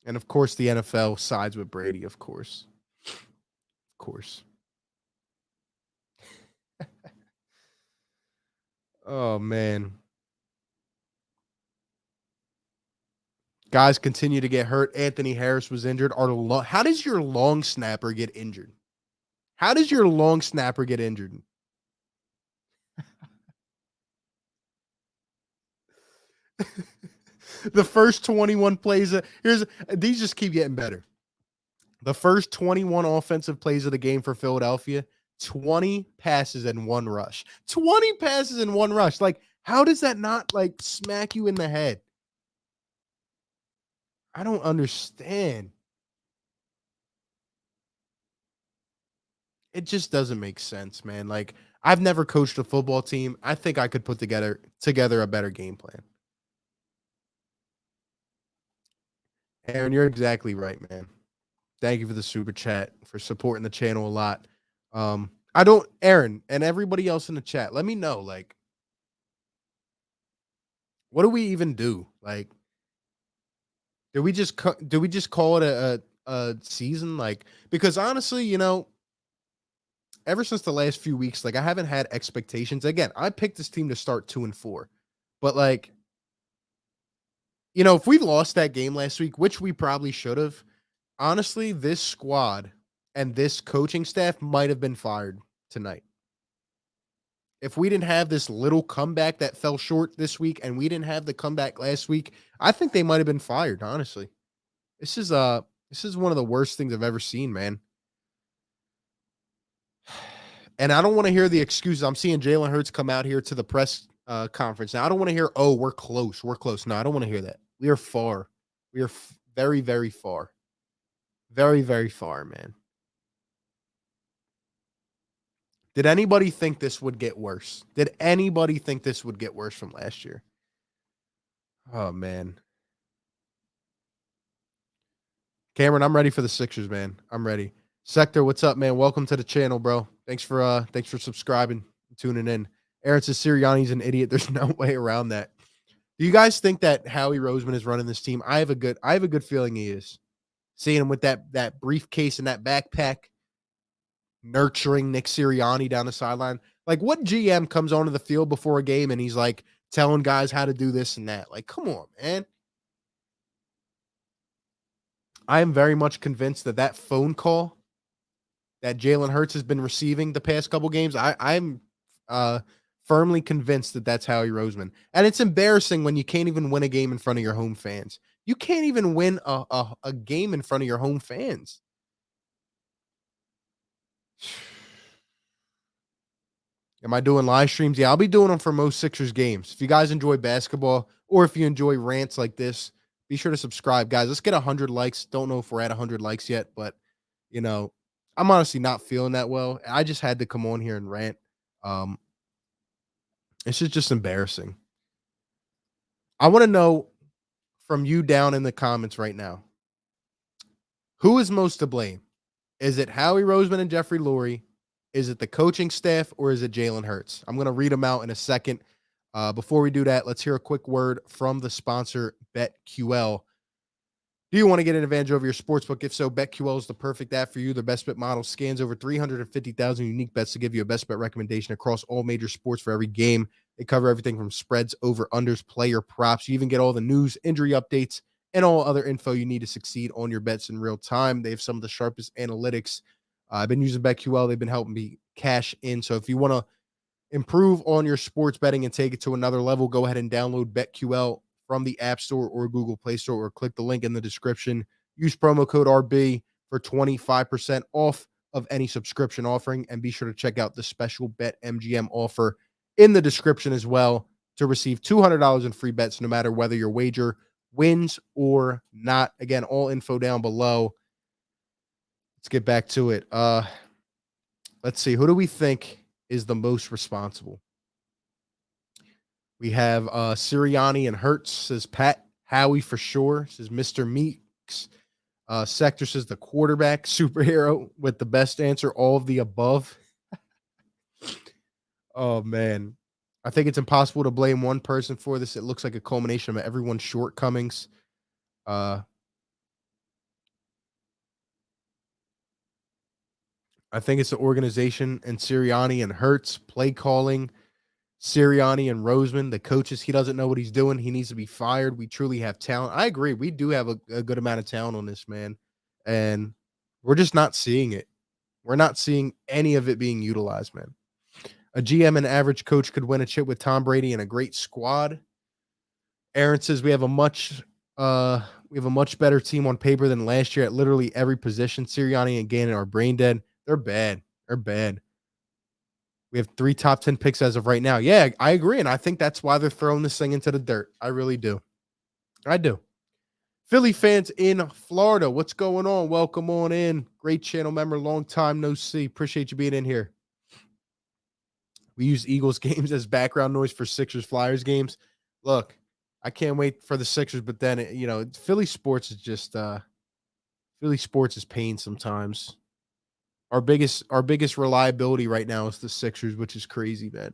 And of course, the NFL sides with Brady, of course. Of course. Oh, man. Guys continue to get hurt. Anthony Harris was injured. How does your long snapper get injured? How does your long snapper get injured? The first 21 plays, these just keep getting better. The first 21 offensive plays of the game for Philadelphia, 20 passes and 1 rush. 20 passes and 1 rush. Like, how does that not, like, smack you in the head? I don't understand. It just doesn't make sense, man. Like, I've never coached a football team. I think I could put together a better game plan. Aaron, you're exactly right, man. Thank you for the super chat, for supporting the channel a lot. I don't, Aaron, and everybody else in the chat, let me know, like, what do we even do? Like, do we just call it a season? Like, because honestly, ever since the last few weeks, like, I haven't had expectations. Again, I picked this team to start 2-4, but like, if we lost that game last week, which we probably should have, honestly, this squad and this coaching staff might have been fired tonight. If we didn't have this little comeback that fell short this week and we didn't have the comeback last week, I think they might have been fired, honestly. This is one of the worst things I've ever seen, man. And I don't want to hear the excuses. I'm seeing Jalen Hurts come out here to the press conference. Now, I don't want to hear, "Oh, we're close. We're close." No, I don't want to hear that. We are far. We are very, very far. Very, very far, man. Did anybody think this would get worse? Did anybody think this would get worse from last year? Oh, man. Cameron, I'm ready for the Sixers, man. I'm ready. Sector, what's up, man? Welcome to the channel, bro. Thanks for subscribing, tuning in. Aaron says Sirianni's an idiot. There's no way around that. Do you guys think that Howie Roseman is running this team? I have a good feeling he is. Seeing him with that briefcase and that backpack, nurturing Nick Sirianni down the sideline. Like, what GM comes onto the field before a game and he's like telling guys how to do this and that? Like, come on, man. I am very much convinced that phone call that Jalen Hurts has been receiving the past couple games, I'm firmly convinced that that's Howie Roseman. And it's embarrassing when you can't even win a game in front of your home fans. You can't even win a game in front of your home fans. Am I doing live streams? Yeah, I'll be doing them for most Sixers games. If you guys enjoy basketball or if you enjoy rants like this, be sure to subscribe. Guys, let's get 100 likes. Don't know if we're at 100 likes yet, but, I'm honestly not feeling that well. I just had to come on here and rant. It's just embarrassing. I want to know from you down in the comments right now, who is most to blame? Is it Howie Roseman and Jeffrey Lurie? Is it the coaching staff or is it Jalen Hurts? I'm going to read them out in a second. Before we do that, let's hear a quick word from the sponsor, BetQL. Do you want to get an advantage over your sportsbook? If so, BetQL is the perfect app for you. The best bet model scans over 350,000 unique bets to give you a best bet recommendation across all major sports for every game. They cover everything from spreads, over, unders, player props. You even get all the news, injury updates, and all other info you need to succeed on your bets in real time. They have some of the sharpest analytics. I've been using BetQL. They've been helping me cash in. So if you want to improve on your sports betting and take it to another level, go ahead and download BetQL from the App Store or Google Play Store, or click the link in the description. Use promo code RB for 25% off of any subscription offering, and be sure to check out the special BetMGM offer in the description as well to receive $200 in free bets no matter whether your wager wins or not. Again, all info down below. Let's get back to it. Let's see. Who do we think is the most responsible? We have Sirianni and Hurts, says Pat. Howie for sure, says Mr. Meeks. Sector says the quarterback, superhero with the best answer, all of the above. Oh, man. I think it's impossible to blame one person for this. It looks like a culmination of everyone's shortcomings. I think it's the organization and Sirianni and Hurts, play calling, Sirianni and Roseman, the coaches. He doesn't know what he's doing. He needs to be fired. We truly have talent. I agree. We do have a good amount of talent on this, man. And we're just not seeing it. We're not seeing any of it being utilized, man. A GM and average coach could win a chip with Tom Brady and a great squad. Aaron says we have a much better team on paper than last year at literally every position. Sirianni and Gannon are brain dead. They're bad. They're bad. We have 3 top 10 picks as of right now. Yeah, I agree, and I think that's why they're throwing this thing into the dirt. I really do. I do. Philly fans in Florida, what's going on? Welcome on in. Great channel member, long time no see. Appreciate you being in here. We use Eagles games as background noise for Sixers Flyers games. Look, I can't wait for the Sixers, but then Philly sports is just Philly sports is pain sometimes. Our biggest reliability right now is the Sixers, which is crazy, man.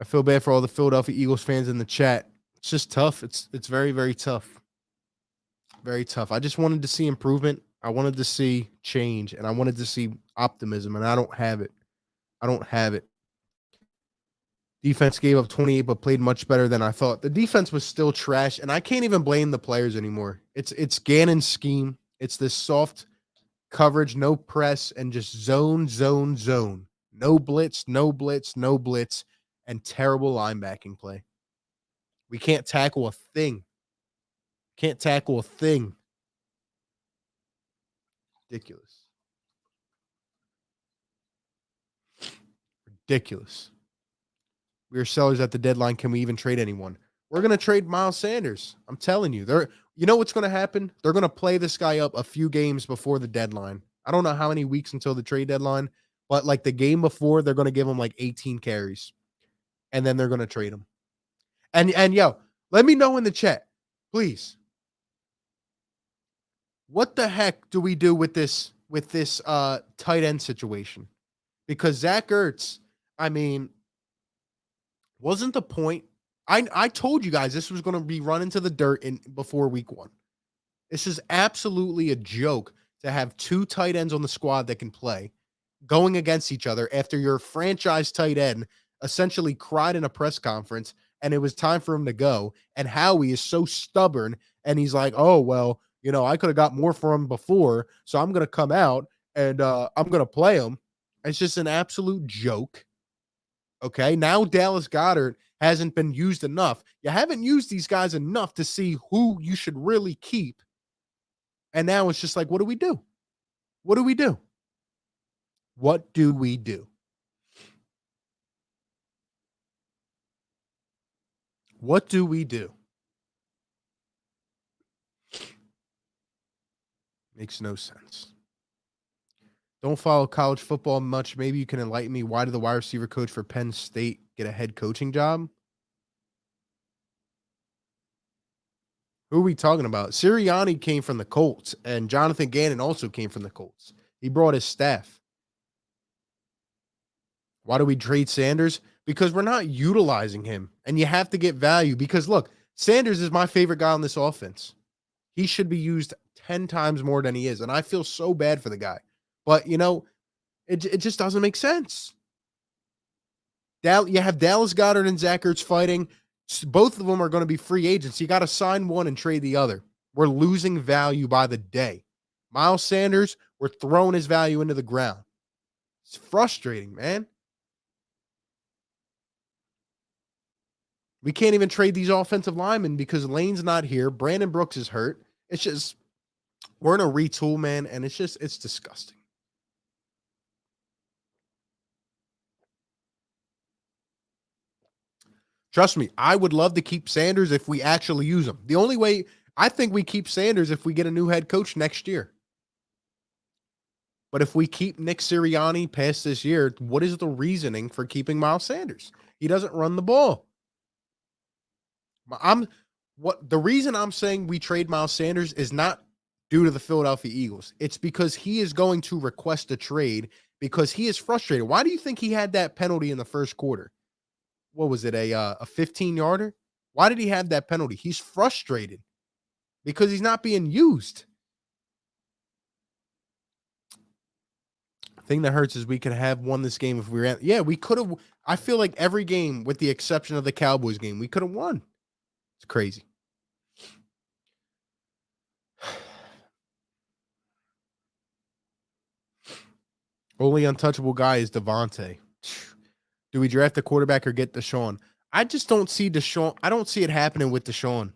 I feel bad for all the Philadelphia Eagles fans in the chat. It's just tough. It's very, very tough. Very tough. I just wanted to see improvement. I wanted to see change, and I wanted to see optimism, and I don't have it. I don't have it. Defense gave up 28, but played much better than I thought. The defense was still trash, and I can't even blame the players anymore. It's Gannon's scheme. It's this soft coverage, no press, and just zone. No blitz, and terrible linebacking play. We can't tackle a thing. Can't tackle a thing. Ridiculous. Ridiculous. We are sellers at the deadline. Can we even trade anyone? We're going to trade Miles Sanders. I'm telling you. You know what's going to happen? They're going to play this guy up a few games before the deadline. I don't know how many weeks until the trade deadline, but like the game before, they're going to give him like 18 carries, and then they're going to trade him. And yo, let me know in the chat, please. What the heck do we do with this tight end situation? Because Zach Ertz, I mean, wasn't the point. I told you guys this was going to be run into the dirt before week 1. This is absolutely a joke to have 2 tight ends on the squad that can play going against each other after your franchise tight end essentially cried in a press conference and it was time for him to go. And Howie is so stubborn and he's like, oh, well, I could have got more for him before, so I'm going to come out and I'm going to play him. It's just an absolute joke. Okay, now Dallas Goedert hasn't been used enough. You haven't used these guys enough to see who you should really keep. And now it's just like, what do we do? What do we do? What do we do? What do we do? Makes no sense. Don't follow college football much. Maybe you can enlighten me. Why did the wide receiver coach for Penn State get a head coaching job? Who are we talking about? Sirianni came from the Colts, and Jonathan Gannon also came from the Colts. He brought his staff. Why do we trade Sanders? Because we're not utilizing him, and you have to get value. Because, look, Sanders is my favorite guy on this offense. He should be used 10 times more than he is, and I feel so bad for the guy. But, it just doesn't make sense. You have Dallas Goedert and Zach Ertz fighting. Both of them are going to be free agents. You got to sign one and trade the other. We're losing value by the day. Miles Sanders, we're throwing his value into the ground. It's frustrating, man. We can't even trade these offensive linemen because Lane's not here. Brandon Brooks is hurt. It's just, we're in a retool, man, and it's disgusting. Trust me, I would love to keep Sanders if we actually use him. The only way I think we keep Sanders if we get a new head coach next year. But if we keep Nick Sirianni past this year, what is the reasoning for keeping Miles Sanders? He doesn't run the ball. The reason I'm saying we trade Miles Sanders is not due to the Philadelphia Eagles. It's because he is going to request a trade because he is frustrated. Why do you think he had that penalty in the first quarter? What was it, a 15-yarder? Why did he have that penalty? He's frustrated because he's not being used. The thing that hurts is we could have won this game if we ran. Yeah, we could have. I feel like every game, with the exception of the Cowboys game, we could have won. It's crazy. Only untouchable guy is Devontae. Do we draft a quarterback or get Deshaun? I just don't see Deshaun. I don't see it happening with Deshaun.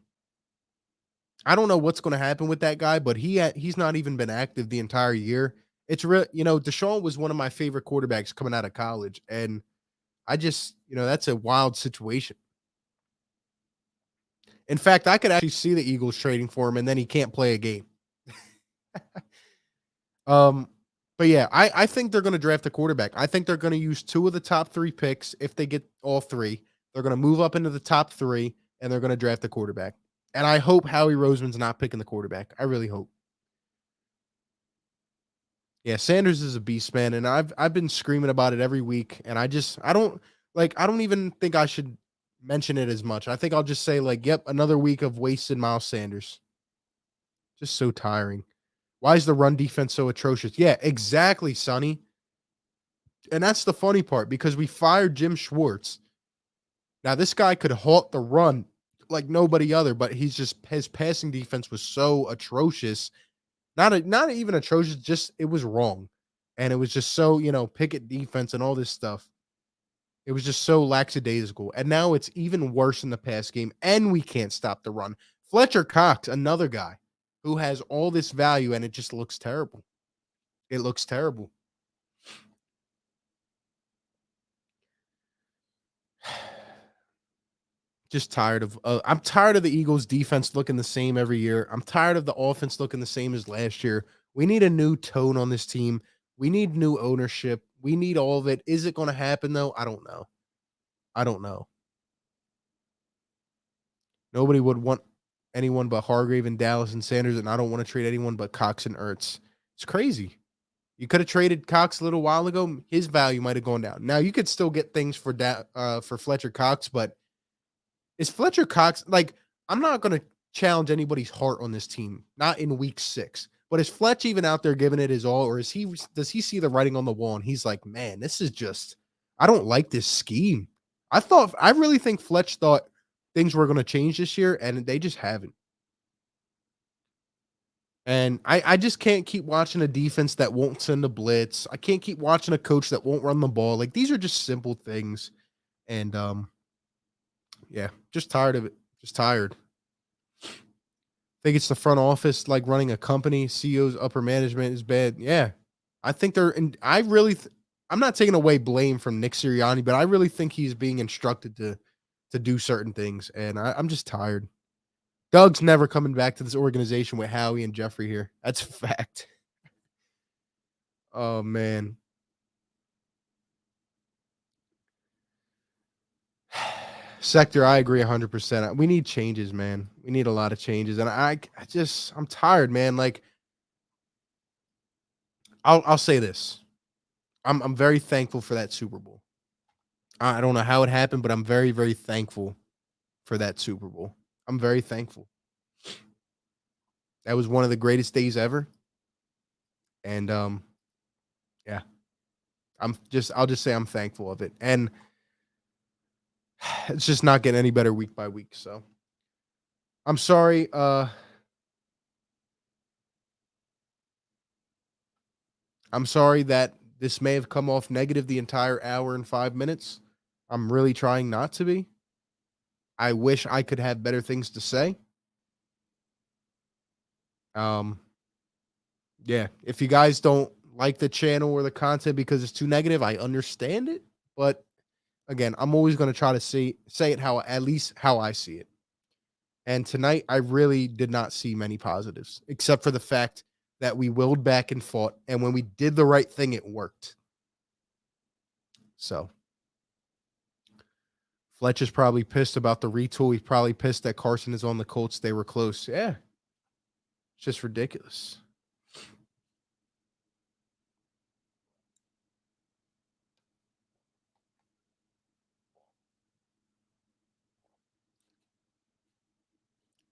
I don't know what's going to happen with that guy, but he's not even been active the entire year, It's real, Deshaun was one of my favorite quarterbacks coming out of college, and I just, that's a wild situation. In fact, I could actually see the Eagles trading for him, and then he can't play a game. Um, but yeah, I think they're going to draft a quarterback. I think they're going to use 2 of the top 3 picks if they get all 3. They're going to move up into the top 3, and they're going to draft a quarterback. And I hope Howie Roseman's not picking the quarterback. I really hope. Yeah, Sanders is a beast, man, and I've been screaming about it every week, and I don't even think I should mention it as much. I think I'll just say like, yep, another week of wasted Miles Sanders. Just so tiring. Why is the run defense so atrocious? Yeah, exactly, Sonny. And that's the funny part because we fired Jim Schwartz. Now this guy could halt the run like nobody other, but his passing defense was so atrocious. Not even atrocious, just it was wrong. And it was just so, picket defense and all this stuff. It was just so lackadaisical. And now it's even worse in the pass game, and we can't stop the run. Fletcher Cox, another guy who has all this value, and it just looks terrible. It looks terrible. Just tired of I'm tired of the Eagles defense looking the same every year. I'm tired of the offense looking the same as last year. We need a new tone on this team. We need new ownership. We need all of it. Is it going to happen though? I don't know. I don't know. Nobody would want anyone but Hargrave and Dallas and Sanders, and I don't want to trade anyone but Cox and Ertz. It's crazy. You could have traded Cox a little while ago. His value might have gone down. Now you could still get things for Fletcher Cox, but is Fletcher Cox like? I'm not going to challenge anybody's heart on this team, not in week 6. But is Fletch even out there giving it his all, or does he see the writing on the wall and he's like, man, this is just I don't like this scheme. I really think Fletch thought things were going to change this year, and they just haven't. And I just can't keep watching a defense that won't send a blitz. I can't keep watching a coach that won't run the ball. Like these are just simple things. And yeah, just tired of it. Just tired. Think it's the front office like running a company, CEO's upper management is bad. Yeah. I think I'm not taking away blame from Nick Sirianni, but I really think he's being instructed to do certain things. And I'm just tired. Doug's never coming back to this organization with Howie and Jeffrey here. That's a fact. Oh man. Sector, I agree 100%. We need changes, man. We need a lot of changes, and I'm tired, man. Like, I'll say this: I'm very thankful for that Super Bowl. I don't know how it happened, but I'm very very thankful for that Super Bowl. I'm very thankful. That was one of the greatest days ever, and yeah, I'll just say I'm thankful of it, and it's just not getting any better week by week. So I'm sorry. I'm sorry that this may have come off negative the entire hour and 5 minutes. I'm really trying not to be. I wish I could have better things to say. Um, yeah, if you guys don't like the channel or the content because it's too negative, I understand it. But again, I'm always going to try to say it at least how I see it. And tonight, I really did not see many positives, except for the fact that we willed back and fought. And when we did the right thing, it worked. So Fletch is probably pissed about the retool. He's probably pissed that Carson is on the Colts. They were close. Yeah. It's just ridiculous.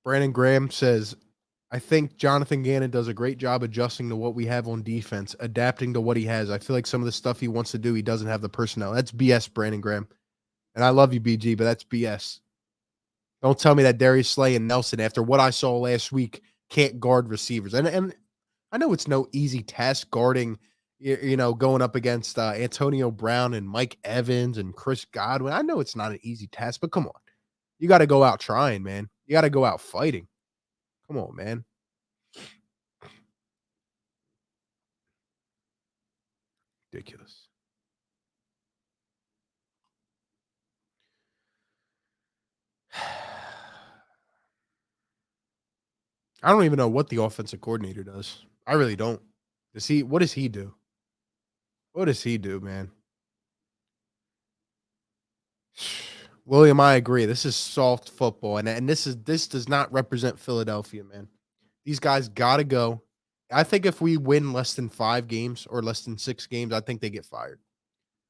Brandon Graham says, I think Jonathan Gannon does a great job adjusting to what we have on defense, adapting to what he has. I feel like some of the stuff he wants to do, he doesn't have the personnel. That's BS, Brandon Graham. And I love you, BG, but that's BS. Don't tell me that Darius Slay and Nelson, after what I saw last week, can't guard receivers. And I know it's no easy task guarding, going up against Antonio Brown and Mike Evans and Chris Godwin. I know it's not an easy task, but come on. You got to go out trying, man. You got to go out fighting. Come on, man. Ridiculous. I don't even know what the offensive coordinator does. I really don't. What does he do? What does he do, man? William, I agree. This is soft football, and this does not represent Philadelphia, man. These guys gotta go. I think if we win less than 5 games or less than 6 games, I think they get fired.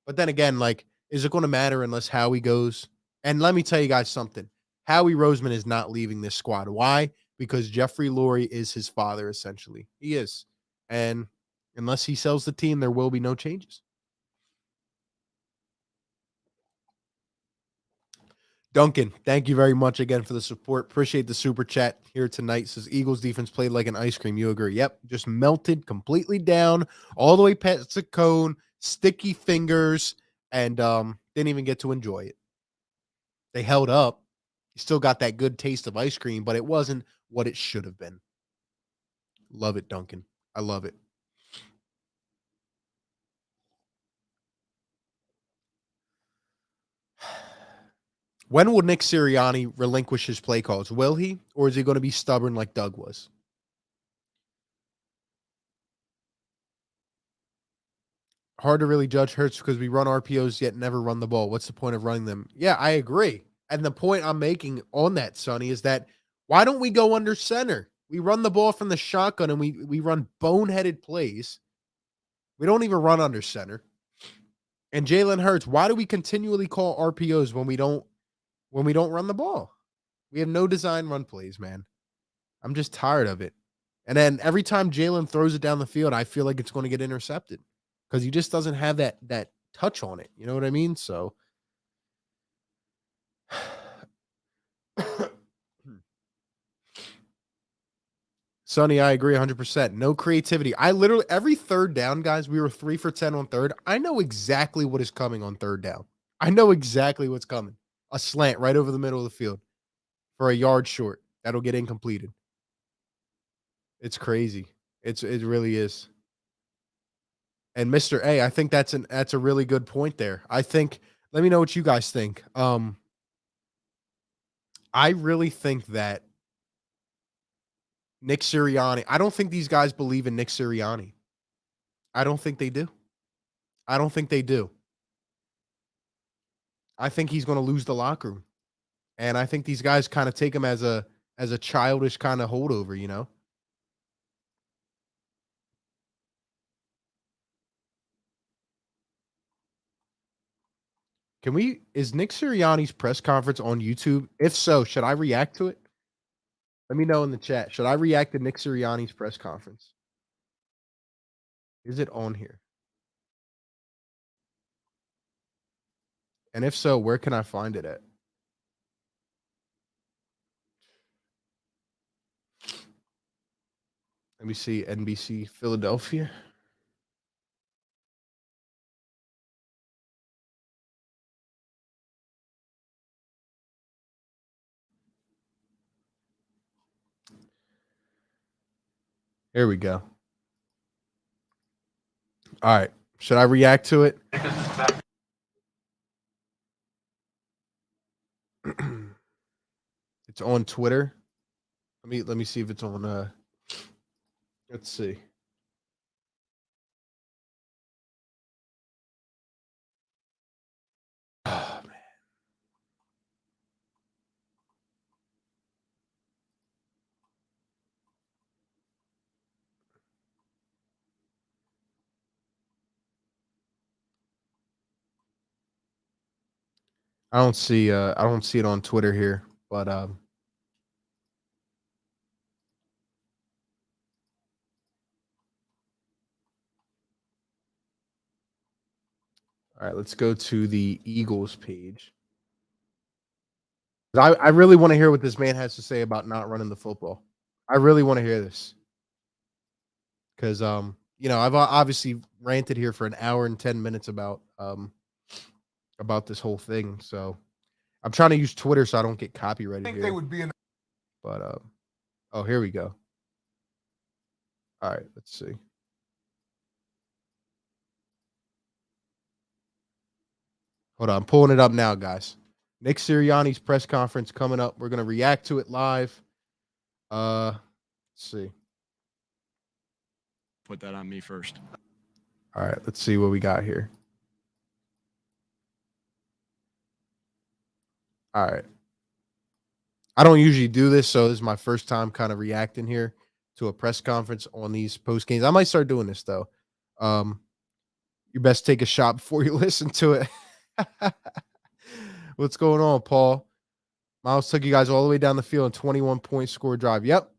But then again, like, is it going to matter unless Howie goes? And let me tell you guys something. Howie Roseman is not leaving this squad. Why? Because Jeffrey Lurie is his father, essentially. He is. And unless he sells the team, there will be no changes. Duncan, thank you very much again for the support. Appreciate the super chat here tonight. Says Eagles defense played like an ice cream. You agree? Yep. Just melted completely down all the way past the cone, sticky fingers, and didn't even get to enjoy it. They held up. You still got that good taste of ice cream, but it wasn't what it should have been. Love it, Duncan. I love it. When will Nick Sirianni relinquish his play calls? Will he, or is he going to be stubborn like Doug was? Hard to really judge Hurts because we run RPOs yet never run the ball. What's the point of running them? Yeah, I agree. And the point I'm making on that, Sonny, is that why don't we go under center? We run the ball from the shotgun and we run boneheaded plays. We don't even run under center. And Jalen Hurts, why do we continually call RPOs when we don't run the ball? We have no design run plays, man. I'm just tired of it. And then every time Jalen throws it down the field, I feel like it's going to get intercepted because he just doesn't have that touch on it. You know what I mean? So Sonny, I agree 100%. No creativity. I literally, every third down, guys, we were 3 for 10 on third. I know exactly what is coming on third down. I know exactly what's coming. A slant right over the middle of the field for a yard short. That'll get incompleted. It's crazy. It really is. And Mr. A, I think that's a really good point there. I think, let me know what you guys think. I really think that Nick Sirianni, I don't think these guys believe in Nick Sirianni. I don't think they do. I don't think they do. I think he's going to lose the locker room. And I think these guys kind of take him as a childish kind of holdover, you know? Is Nick Sirianni's press conference on YouTube? If so, should I react to it? Let me know in the chat. Should I react to Nick Sirianni's press conference? Is it on here? And if so, where can I find it at? Let me see. NBC Philadelphia. Here we go. All right. Should I react to it? It's on Twitter. Let me see if it's on let's see. Oh, man. I don't see it on Twitter here, but all right, let's go to the Eagles page. I really want to hear what this man has to say about not running the football. I really want to hear this. Because I've obviously ranted here for an hour and 10 minutes about this whole thing. So I'm trying to use Twitter so I don't get copyrighted here. They would be but oh, here we go. All right, let's see. Hold on, I'm pulling it up now, guys. Nick Sirianni's press conference coming up. We're gonna react to it live. Let's see. Put that on me first. All right, let's see what we got here. All right. I don't usually do this, so this is my first time kind of reacting here to a press conference on these post games. I might start doing this though. You best take a shot before you listen to it. What's going on, Paul? Miles took you guys all the way down the field and 21-point score drive. Yep.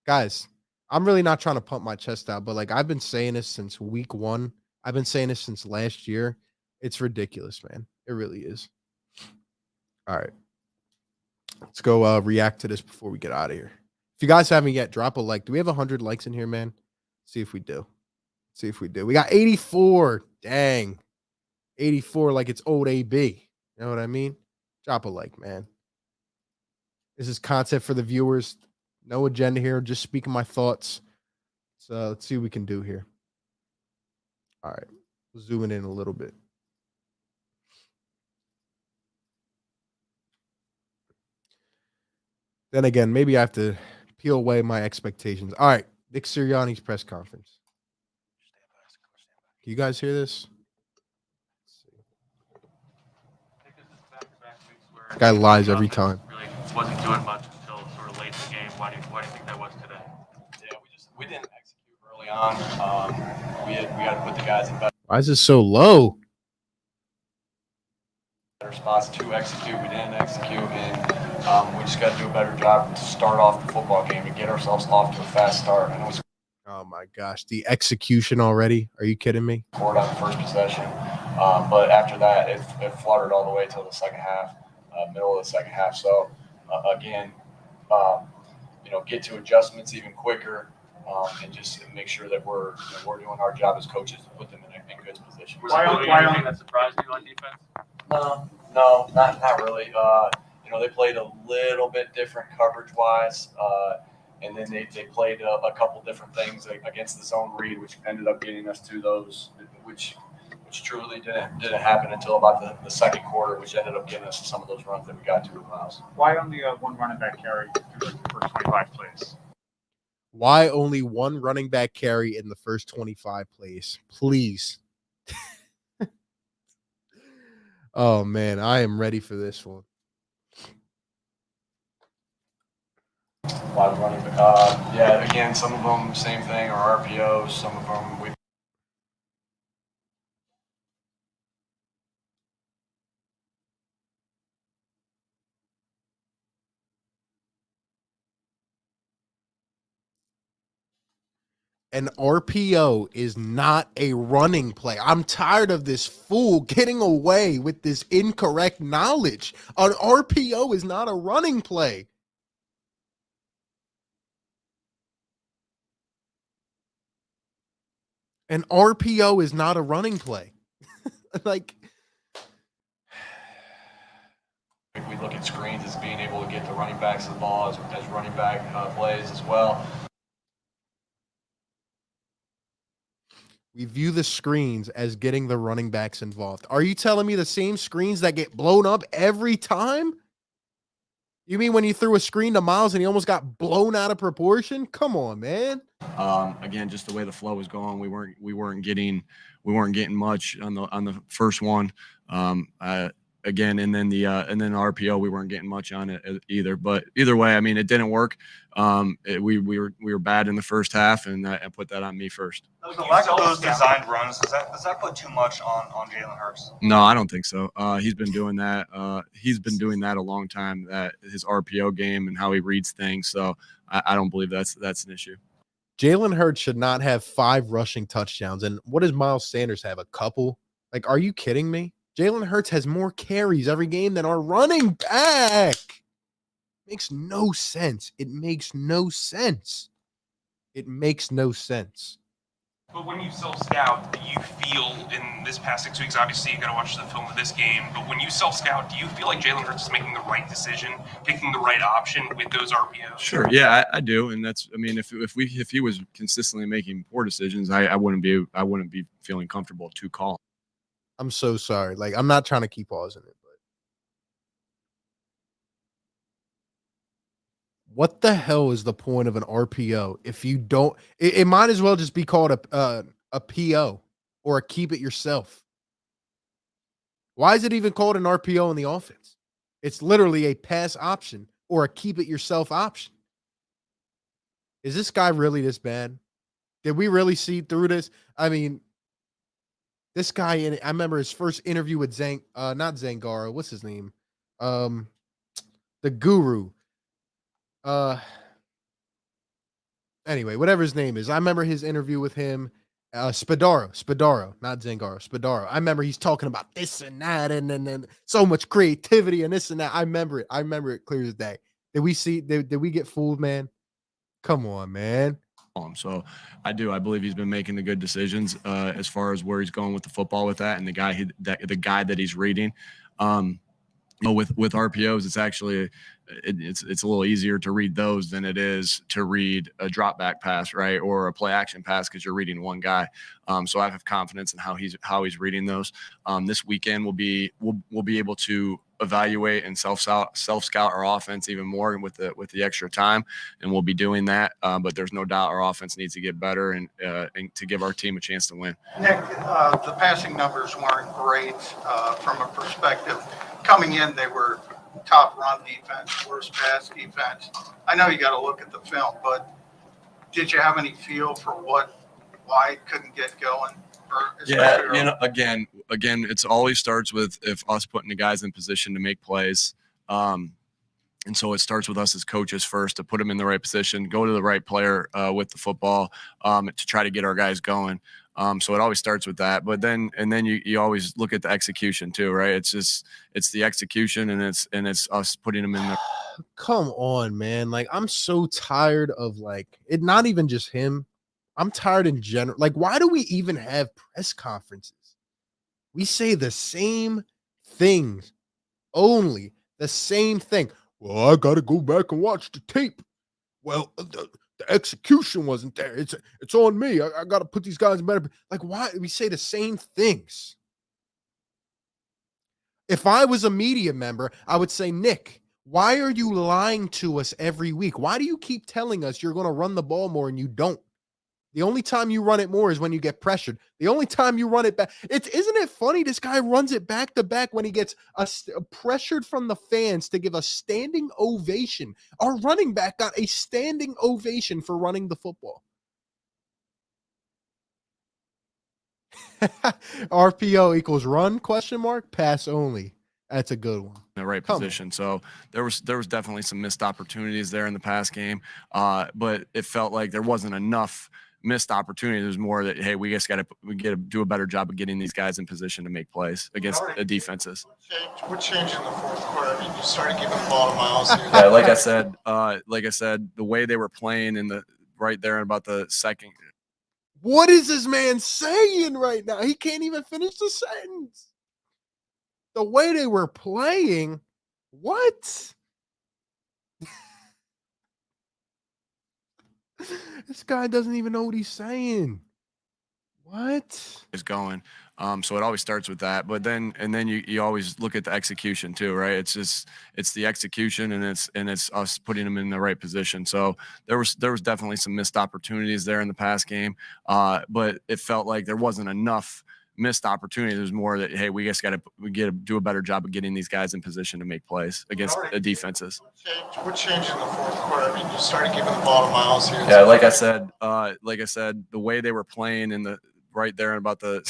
Guys, I'm really not trying to pump my chest out, but like I've been saying this since week 1. I've been saying this since last year. It's ridiculous, man. It really is. All right. Let's go react to this before we get out of here. If you guys haven't yet, drop a like. Do we have 100 likes in here, man? See if we do. We got 84. Dang. 84 like it's old AB. You know what I mean? Drop a like, man. This is content for the viewers. No agenda here. Just speaking my thoughts. So let's see what we can do here. All right. We'll zoom in a little bit. Then again, maybe I have to peel away my expectations. All right. Nick Sirianni's press conference. Can you guys hear this? Guy lies every time. Really wasn't doing much until sort of late in the game. Why do you think that was today? Yeah, we didn't execute early on. We got to put the guys in better Why is this so low? spots to execute. We didn't execute, and we just got to do a better job to start off the football game and get ourselves off to a fast start. I know we Oh my gosh, the execution already? Are you kidding me? scored on the first possession, but after that, it fluttered all the way till the second half, middle of the second half. So again, get to adjustments even quicker, and just make sure that we're doing our job as coaches to put them in good position. Why don't that surprise you on defense? No, not really. They played a little bit different coverage-wise, and then they played a couple different things against the zone read, which ended up getting us to those, which truly didn't happen until about the second quarter, which ended up getting us to some of those runs that we got to with Miles. Why only one running back carry through the first 25 plays? Why only one running back carry in the first 25 plays? Please. Oh, man, I am ready for this one. A lot of running back. Yeah, again, some of them same thing, or RPOs. Some of them we. An RPO is not a running play. I'm tired of this fool getting away with this incorrect knowledge. An RPO is not a running play. An RPO is not a running play. Like, We look at screens as being able to get the running backs the ball as running back plays as well. we view the screens as getting the running backs involved. Are you telling me the same screens that get blown up every time? You mean when you threw a screen to Miles and he almost got blown out of proportion? Come on, man. Again, just the way the flow was going, we weren't getting much on the first one. Again, and then the RPO, we weren't getting much on it either. But either way, I mean, it didn't work. We were bad in the first half, and I put that on me first. The lack of those designed runs, does that put too much on Jalen Hurts? No, I don't think so. He's been doing that. He's been doing that a long time. That his RPO game and how he reads things. So I don't believe that's an issue. Jalen Hurts should not have 5 rushing touchdowns. And what does Miles Sanders have? A couple? Like, are you kidding me? Jalen Hurts has more carries every game than our running back. Makes no sense. It makes no sense. It makes no sense. But when you self-scout, do you feel in this past 6 weeks, obviously you got to watch the film of this game, but when you self-scout, do you feel like Jalen Hurts is making the right decision, picking the right option with those RPOs? Sure, yeah, I do, and that's. I mean, if he was consistently making poor decisions, I wouldn't be feeling comfortable to call. I'm so sorry. Like, I'm not trying to keep pausing it, but what the hell is the point of an RPO if you don't? It might as well just be called a PO or a keep it yourself. Why is it even called an RPO in the offense? It's literally a pass option or a keep it yourself option. Is this guy really this bad? Did we really see through this? I mean, this guy, I remember his first interview with not Zangaro, what's his name? The guru. Anyway, whatever his name is. I remember his interview with him. Spadaro, not Zangaro, Spadaro. I remember he's talking about this and that, and then so much creativity and this and that. I remember it clear as day. Did we get fooled, man? Come on, man. So I believe he's been making the good decisions as far as where he's going with the football with that, and the guy that he's reading. With RPOs, it's actually it's a little easier to read those than it is to read a drop back pass, right, or a play action pass, because you're reading one guy. So I have confidence in how he's reading those. This weekend we'll be able to evaluate and self scout our offense even more with the extra time, and we'll be doing that. But there's no doubt our offense needs to get better and to give our team a chance to win. Nick, the passing numbers weren't great from a perspective. Coming in, they were top run defense, worst pass defense. I know you got to look at the film, but did you have any feel for why it couldn't get going? Yeah, again, it's always starts with us putting the guys in position to make plays. And so it starts with us as coaches first to put them in the right position, go to the right player with the football to try to get our guys going. So it always starts with that, but then you always look at the execution too, right? It's the execution and it's us putting them in there. Come on, man. Like, I'm so tired of it. Not even just him. I'm tired in general. Like, why do we even have press conferences? We say the same things, only the same thing. Well, I got to go back and watch the tape. Well, the execution wasn't there. It's on me. I got to put these guys in better. Like, why we say the same things? If I was a media member, I would say, Nick, why are you lying to us every week? Why do you keep telling us you're going to run the ball more and you don't? The only time you run it more is when you get pressured. The only time you run it back. Isn't it funny? This guy runs it back to back when he gets pressured from the fans to give a standing ovation. Our running back got a standing ovation for running the football. RPO equals run, ? Pass only. That's a good one. In the right position. So there was definitely some missed opportunities there in the pass game. But it felt like there wasn't enough missed opportunity. There's more that, hey, we got to do a better job of getting these guys in position to make plays against the defenses. What changed in the fourth quarter? I mean, you started giving the ball to Miles here. Yeah, like I said, the way they were playing right there in about the second. What is this man saying right now? He can't even finish the sentence. The way they were playing, what? This guy doesn't even know what he's saying. What is going? So it always starts with that, but then you always look at the execution too, right? It's the execution and it's us putting them in the right position. So there was definitely some missed opportunities there in the pass game, but it felt like there wasn't enough missed opportunity. There's more that, hey, we got to do a better job of getting these guys in position to make plays against the defenses. What changed in the fourth quarter? I mean, you started giving the ball to Miles here. Yeah, like I said, the way they were playing right there in about the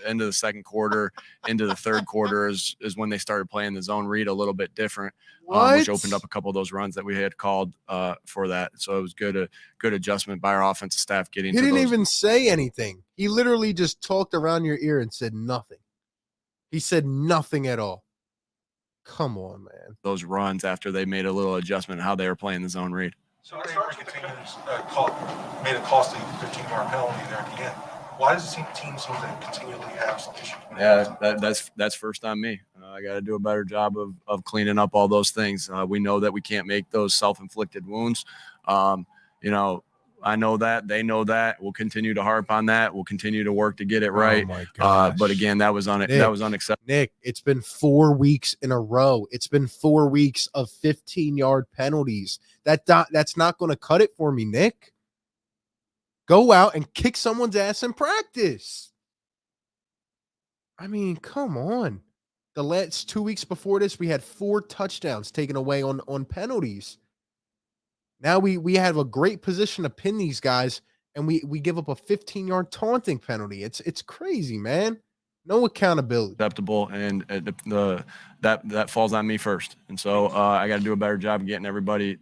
end of the second quarter into the third quarter is when they started playing the zone read a little bit different, which opened up a couple of those runs that we had called for that. So it was good adjustment by our offensive staff getting. He didn't even say anything. He literally just talked around your ear and said nothing. He said nothing at all. Come on, man. Those runs after they made a little adjustment in how they were playing the zone read. So they made a costly 15-yard penalty there at the end. Why does the team seem to continually have some issues? Yeah, that's first on me. I got to do a better job of cleaning up all those things. We know that we can't make those self-inflicted wounds. I know that. They know that. We'll continue to harp on that. We'll continue to work to get it right. Oh my gosh. But again, that was unacceptable. Nick, it's been 4 weeks in a row. It's been 4 weeks of 15-yard penalties. That's not going to cut it for me, Nick. Go out and kick someone's ass in practice. I mean, come on. The last 2 weeks before this, we had 4 touchdowns taken away on penalties. Now we have a great position to pin these guys, and we give up a 15-yard taunting penalty. It's crazy, man. No accountability. Acceptable, and that falls on me first. And so I got to do a better job of getting everybody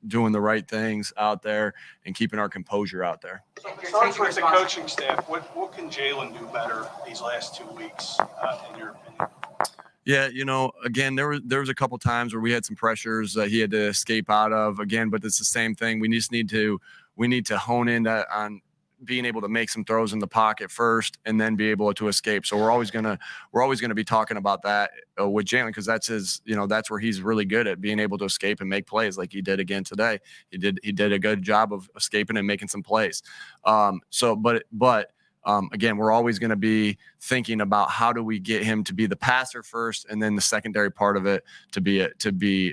doing the right things out there and keeping our composure out there. So it starts with the coaching staff. What can Jalen do better these last 2 weeks, in your opinion? Yeah, again, there was a couple times where we had some pressures that he had to escape out of. Again, but it's the same thing. We just need to hone in on being able to make some throws in the pocket first, and then be able to escape. So we're always gonna be talking about that with Jalen, because that's his, that's where he's really good at, being able to escape and make plays like he did again today. He did a good job of escaping and making some plays. Again, we're always going to be thinking about how do we get him to be the passer first, and then the secondary part of it to be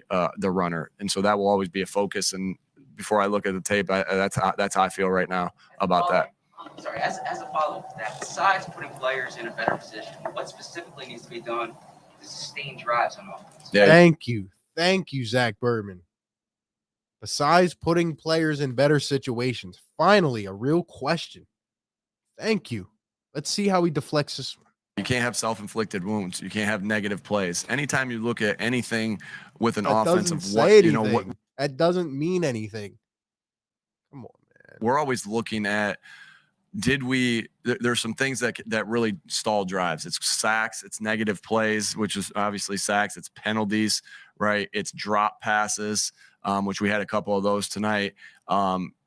the runner. And so that will always be a focus. And before I look at the tape, that's how I feel right now about that. Sorry, as a follow-up to that, besides putting players in a better position, what specifically needs to be done to sustain drives on offense? Yeah. Thank you, Zach Berman. Besides putting players in better situations, finally a real question. Thank you. Let's see how he deflects this one. You can't have self-inflicted wounds. You can't have negative plays. Anytime you look at anything with an offensive, that doesn't mean anything. Come on, man. We're always looking at, there's some things that really stall drives. It's sacks, it's negative plays, which is obviously sacks, it's penalties, right? It's drop passes, which we had a couple of those tonight.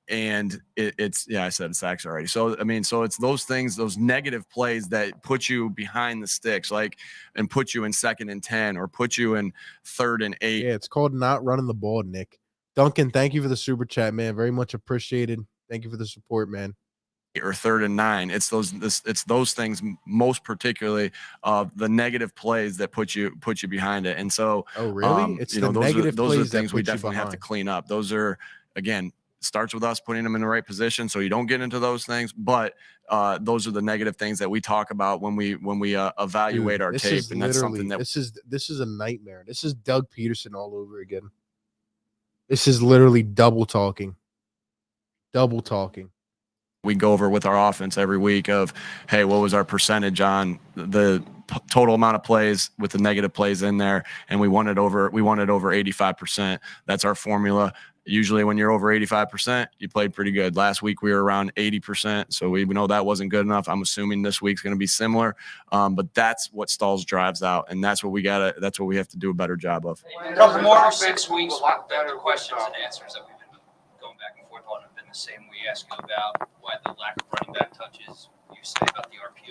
And I said sacks already. So, it's those things, those negative plays that put you behind the sticks, and put you in 2nd and 10, or put you in 3rd and 8. Yeah, it's called not running the ball, Nick. Duncan, thank you for the super chat, man. Very much appreciated. Thank you for the support, man. Or 3rd and 9. It's those things, most particularly the negative plays that put you behind it. And so, oh really? It's the negative those plays are things that we definitely have to clean up. Those are, again, starts with us putting them in the right position so you don't get into those things. But those are the negative things that we talk about when we evaluate our tape, and that's something that this is a nightmare. This is Doug Peterson all over again. This is literally double talking. We go over with our offense every week of, hey, what was our percentage on the total amount of plays with the negative plays in there, and we wanted over 85%. That's our formula. Usually when you're over 85%, you played pretty good. Last week we were around 80%, so we know that wasn't good enough. I'm assuming this week's going to be similar, but that's what stalls drives out, and that's what we have to do a better job of. A couple more 6 weeks, the questions and answers that we've been going back and forth on have been the same. We ask you about why the lack of running back touches. You say about the RPO.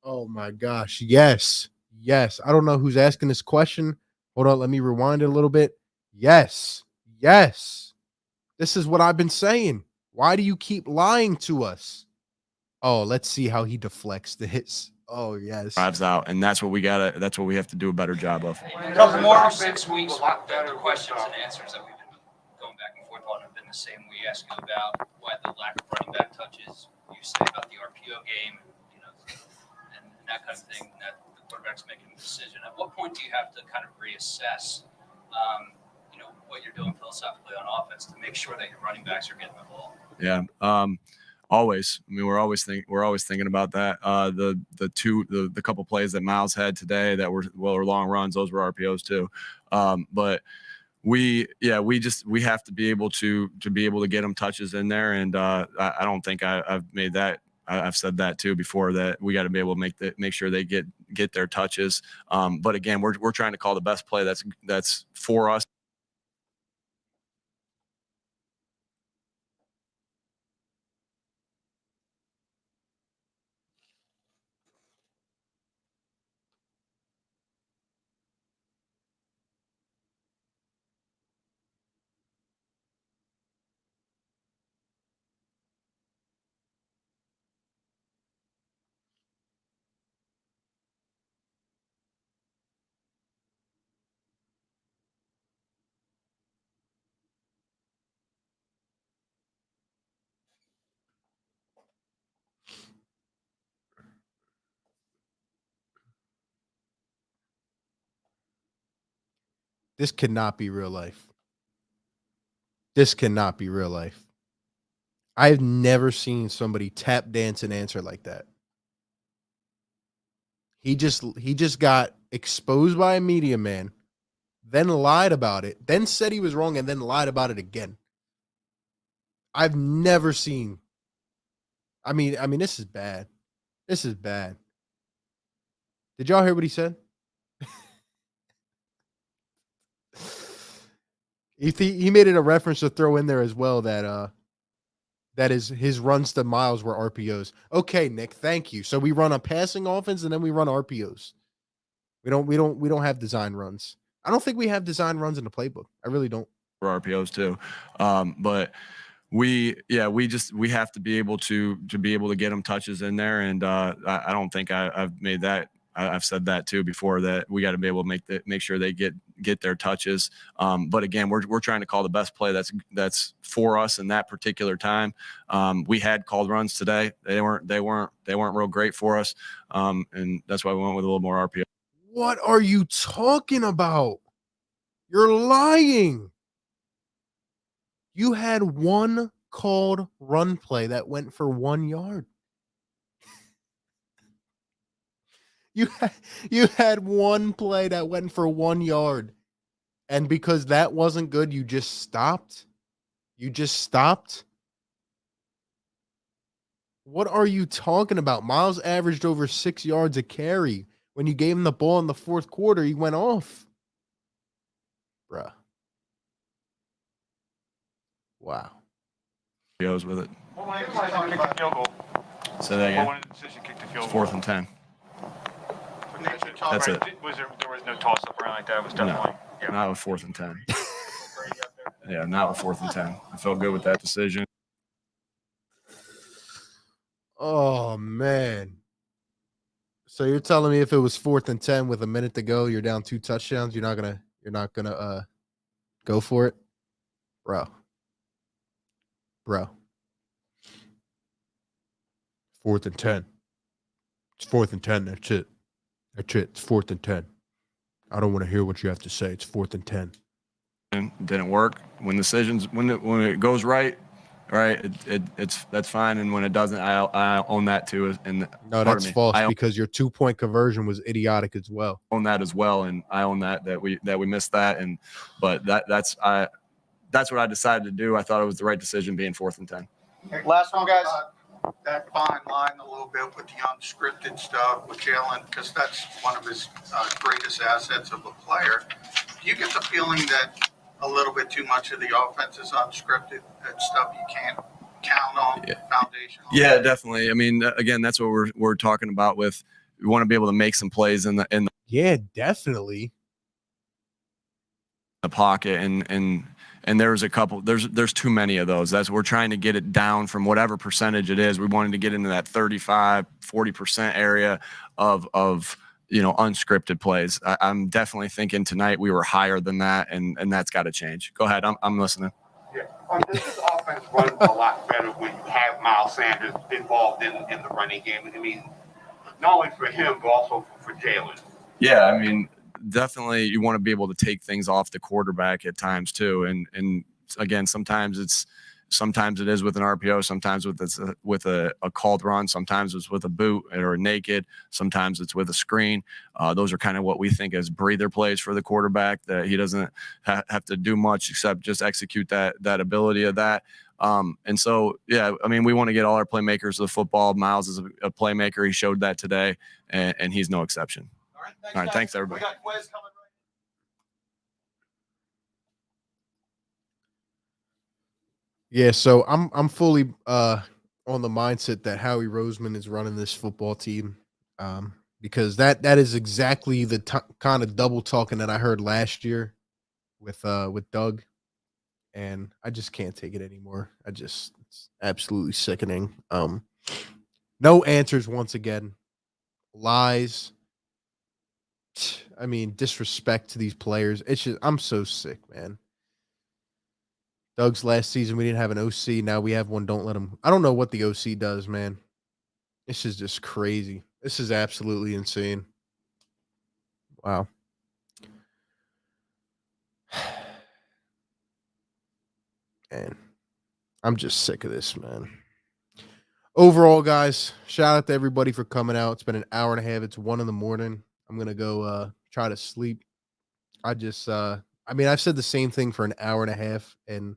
Oh my gosh, yes. I don't know who's asking this question. Hold on, let me rewind it a little bit. Yes. This is what I've been saying. Why do you keep lying to us? Oh, let's see how he deflects the hits. Oh, yes. Drives out, and that's what we have to do a better job of. A couple more 6 weeks, the questions and answers that we've been going back and forth on have been the same. We ask you about why the lack of running back touches. You say about the RPO game, and that kind of thing, that the quarterback's making a decision. At what point do you have to kind of reassess what you're doing philosophically on offense to make sure that your running backs are getting the ball? Yeah. Always. We're always thinking about that. The couple plays that Miles had today that were long runs, those were RPOs too. But we have to be able to get them touches in there. And I don't think I've made that. I've said that too before, that we got to be able to make sure they get their touches. But again, we're trying to call the best play that's for us. This cannot be real life. This cannot be real life. I've never seen somebody tap dance and answer like that. He just got exposed by a media man, then lied about it, then said he was wrong, and then lied about it again. I've never seen. I mean, this is bad. This is bad. Did y'all hear what he said? He made it a reference to throw in there as well that is his runs to miles were RPOs. Okay, Nick, thank you. So we run a passing offense and then we run RPOs. We don't have design runs. I don't think we have design runs in the playbook. I really don't. For RPOs too, but we have to be able to get them touches in there, and I don't think I've made that. I've said that too before, that we got to be able to make sure they get their touches. But again, we're trying to call the best play that's for us in that particular time. We had called runs today. They weren't real great for us, and that's why we went with a little more RPO. What are you talking about? You're lying. You had one called run play that went for 1 yard. You had one play that went for 1 yard. And because that wasn't good, you just stopped? You just stopped? What are you talking about? Miles averaged over 6 yards a carry. When you gave him the ball in the fourth quarter, he went off. Bruh. Wow. He goes with it. What when the decision kick the field goal? So that again. What when the decision kick the field It's goal? 4th and 10. That's it. There was no toss up around like that. It was definitely. No, not with 4th and 10. Yeah, not with 4th and 10. I felt good with that decision. Oh, man. So you're telling me if it was 4th and 10 with a minute to go, you're down 2 touchdowns, you're not gonna go for it? Bro. 4th and 10. It's 4th and 10. That's it. It's 4th and 10. I don't want to hear what you have to say. It's 4th and 10. And it didn't work. When it goes right, that's fine. And when it doesn't, I own that too. And No, that's false, because your 2-point conversion was idiotic as well. Own that as well, and I own that we missed that. But that's what I decided to do. I thought it was the right decision, being 4th and 10. Last one, guys. That fine line a little bit with the unscripted stuff with Jalen, because that's one of his greatest assets of a player. Do you get the feeling that a little bit too much of the offense is unscripted, that stuff you can't count on, foundational? Yeah, definitely. I mean, again, that's what we're talking about. With we want to be able to make some plays in the Yeah, definitely. the pocket, and there's a couple. There's too many of those. We're trying to get it down from whatever percentage it is. We wanted to get into that 35-40% area of unscripted plays. I'm definitely thinking tonight we were higher than that, and that's got to change. Go ahead, I'm listening. Yeah, this offense runs a lot better when you have Miles Sanders involved in the running game. I mean, not only for him but also for Jalen. Yeah, I mean, definitely you want to be able to take things off the quarterback at times too. And again, sometimes it is with an RPO, sometimes with a called run, sometimes it's with a boot or a naked, sometimes it's with a screen. Those are kind of what we think as breather plays for the quarterback, that he doesn't have to do much except just execute that ability of that. And so, yeah, I mean, we want to get all our playmakers to the football. Miles is a playmaker. He showed that today, and he's no exception. All right, thanks everybody. We got quiz coming right. Yeah, so I'm fully on the mindset that Howie Roseman is running this football team, because that is exactly the kind of double talking that I heard last year with Doug, and I just can't take it anymore. It's absolutely sickening. No answers once again, lies. I mean, disrespect to these players. It's just, I'm so sick, man. Doug's last season, we didn't have an OC. Now we have one. Don't let him. I don't know what the OC does, man. This is just crazy. This is absolutely insane. Wow. Man, I'm just sick of this, man. Overall, guys, shout out to everybody for coming out. It's been an hour and a half. It's 1 a.m. I'm gonna go try to sleep. I've said the same thing for an hour and a half, and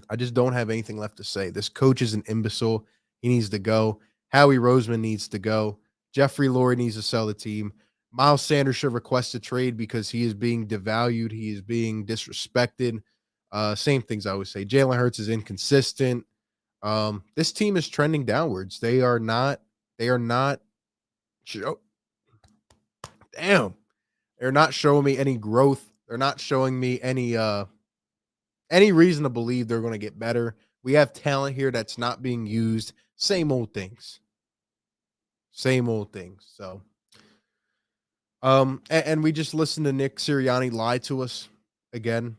I just don't have anything left to say. This coach is an imbecile. He needs to go. Howie Roseman needs to go. Jeffrey Lurie needs to sell the team. Miles Sanders should request a trade because he is being devalued. He is being disrespected. Same things I always say. Jalen Hurts is inconsistent. This team is trending downwards. They are not. They're not showing me any growth. They're not showing me any reason to believe they're going to get better. We have talent here that's not being used. Same old things. Same old things. So, and we just listened to Nick Sirianni lie to us again,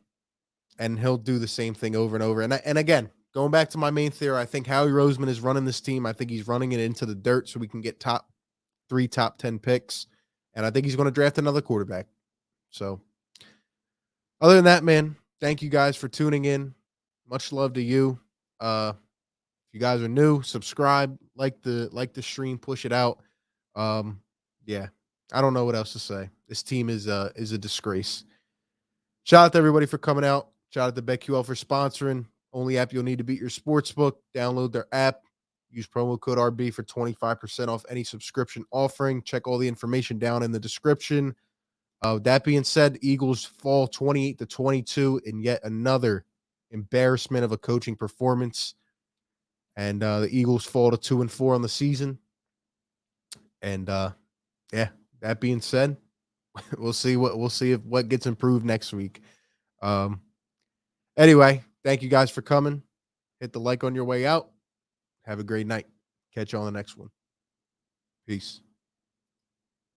and he'll do the same thing over and over. And again, going back to my main theory, I think Howie Roseman is running this team. I think he's running it into the dirt so we can get top 10 picks. And I think he's going to draft another quarterback. So, other than that, man, thank you guys for tuning in. Much love to you. If you guys are new, subscribe, like the stream, push it out. Yeah, I don't know what else to say. This team is a disgrace. Shout out to everybody for coming out. Shout out to BetQL for sponsoring. Only app you'll need to beat your sportsbook. Download their app. Use promo code RB for 25% off any subscription offering. Check all the information down in the description. That being said, Eagles fall 28-22 in yet another embarrassment of a coaching performance. And the Eagles fall to 2-4 on the season. And yeah, that being said, we'll see what gets improved next week. Anyway, thank you guys for coming. Hit the like on your way out. Have a great night. Catch you on the next one. Peace.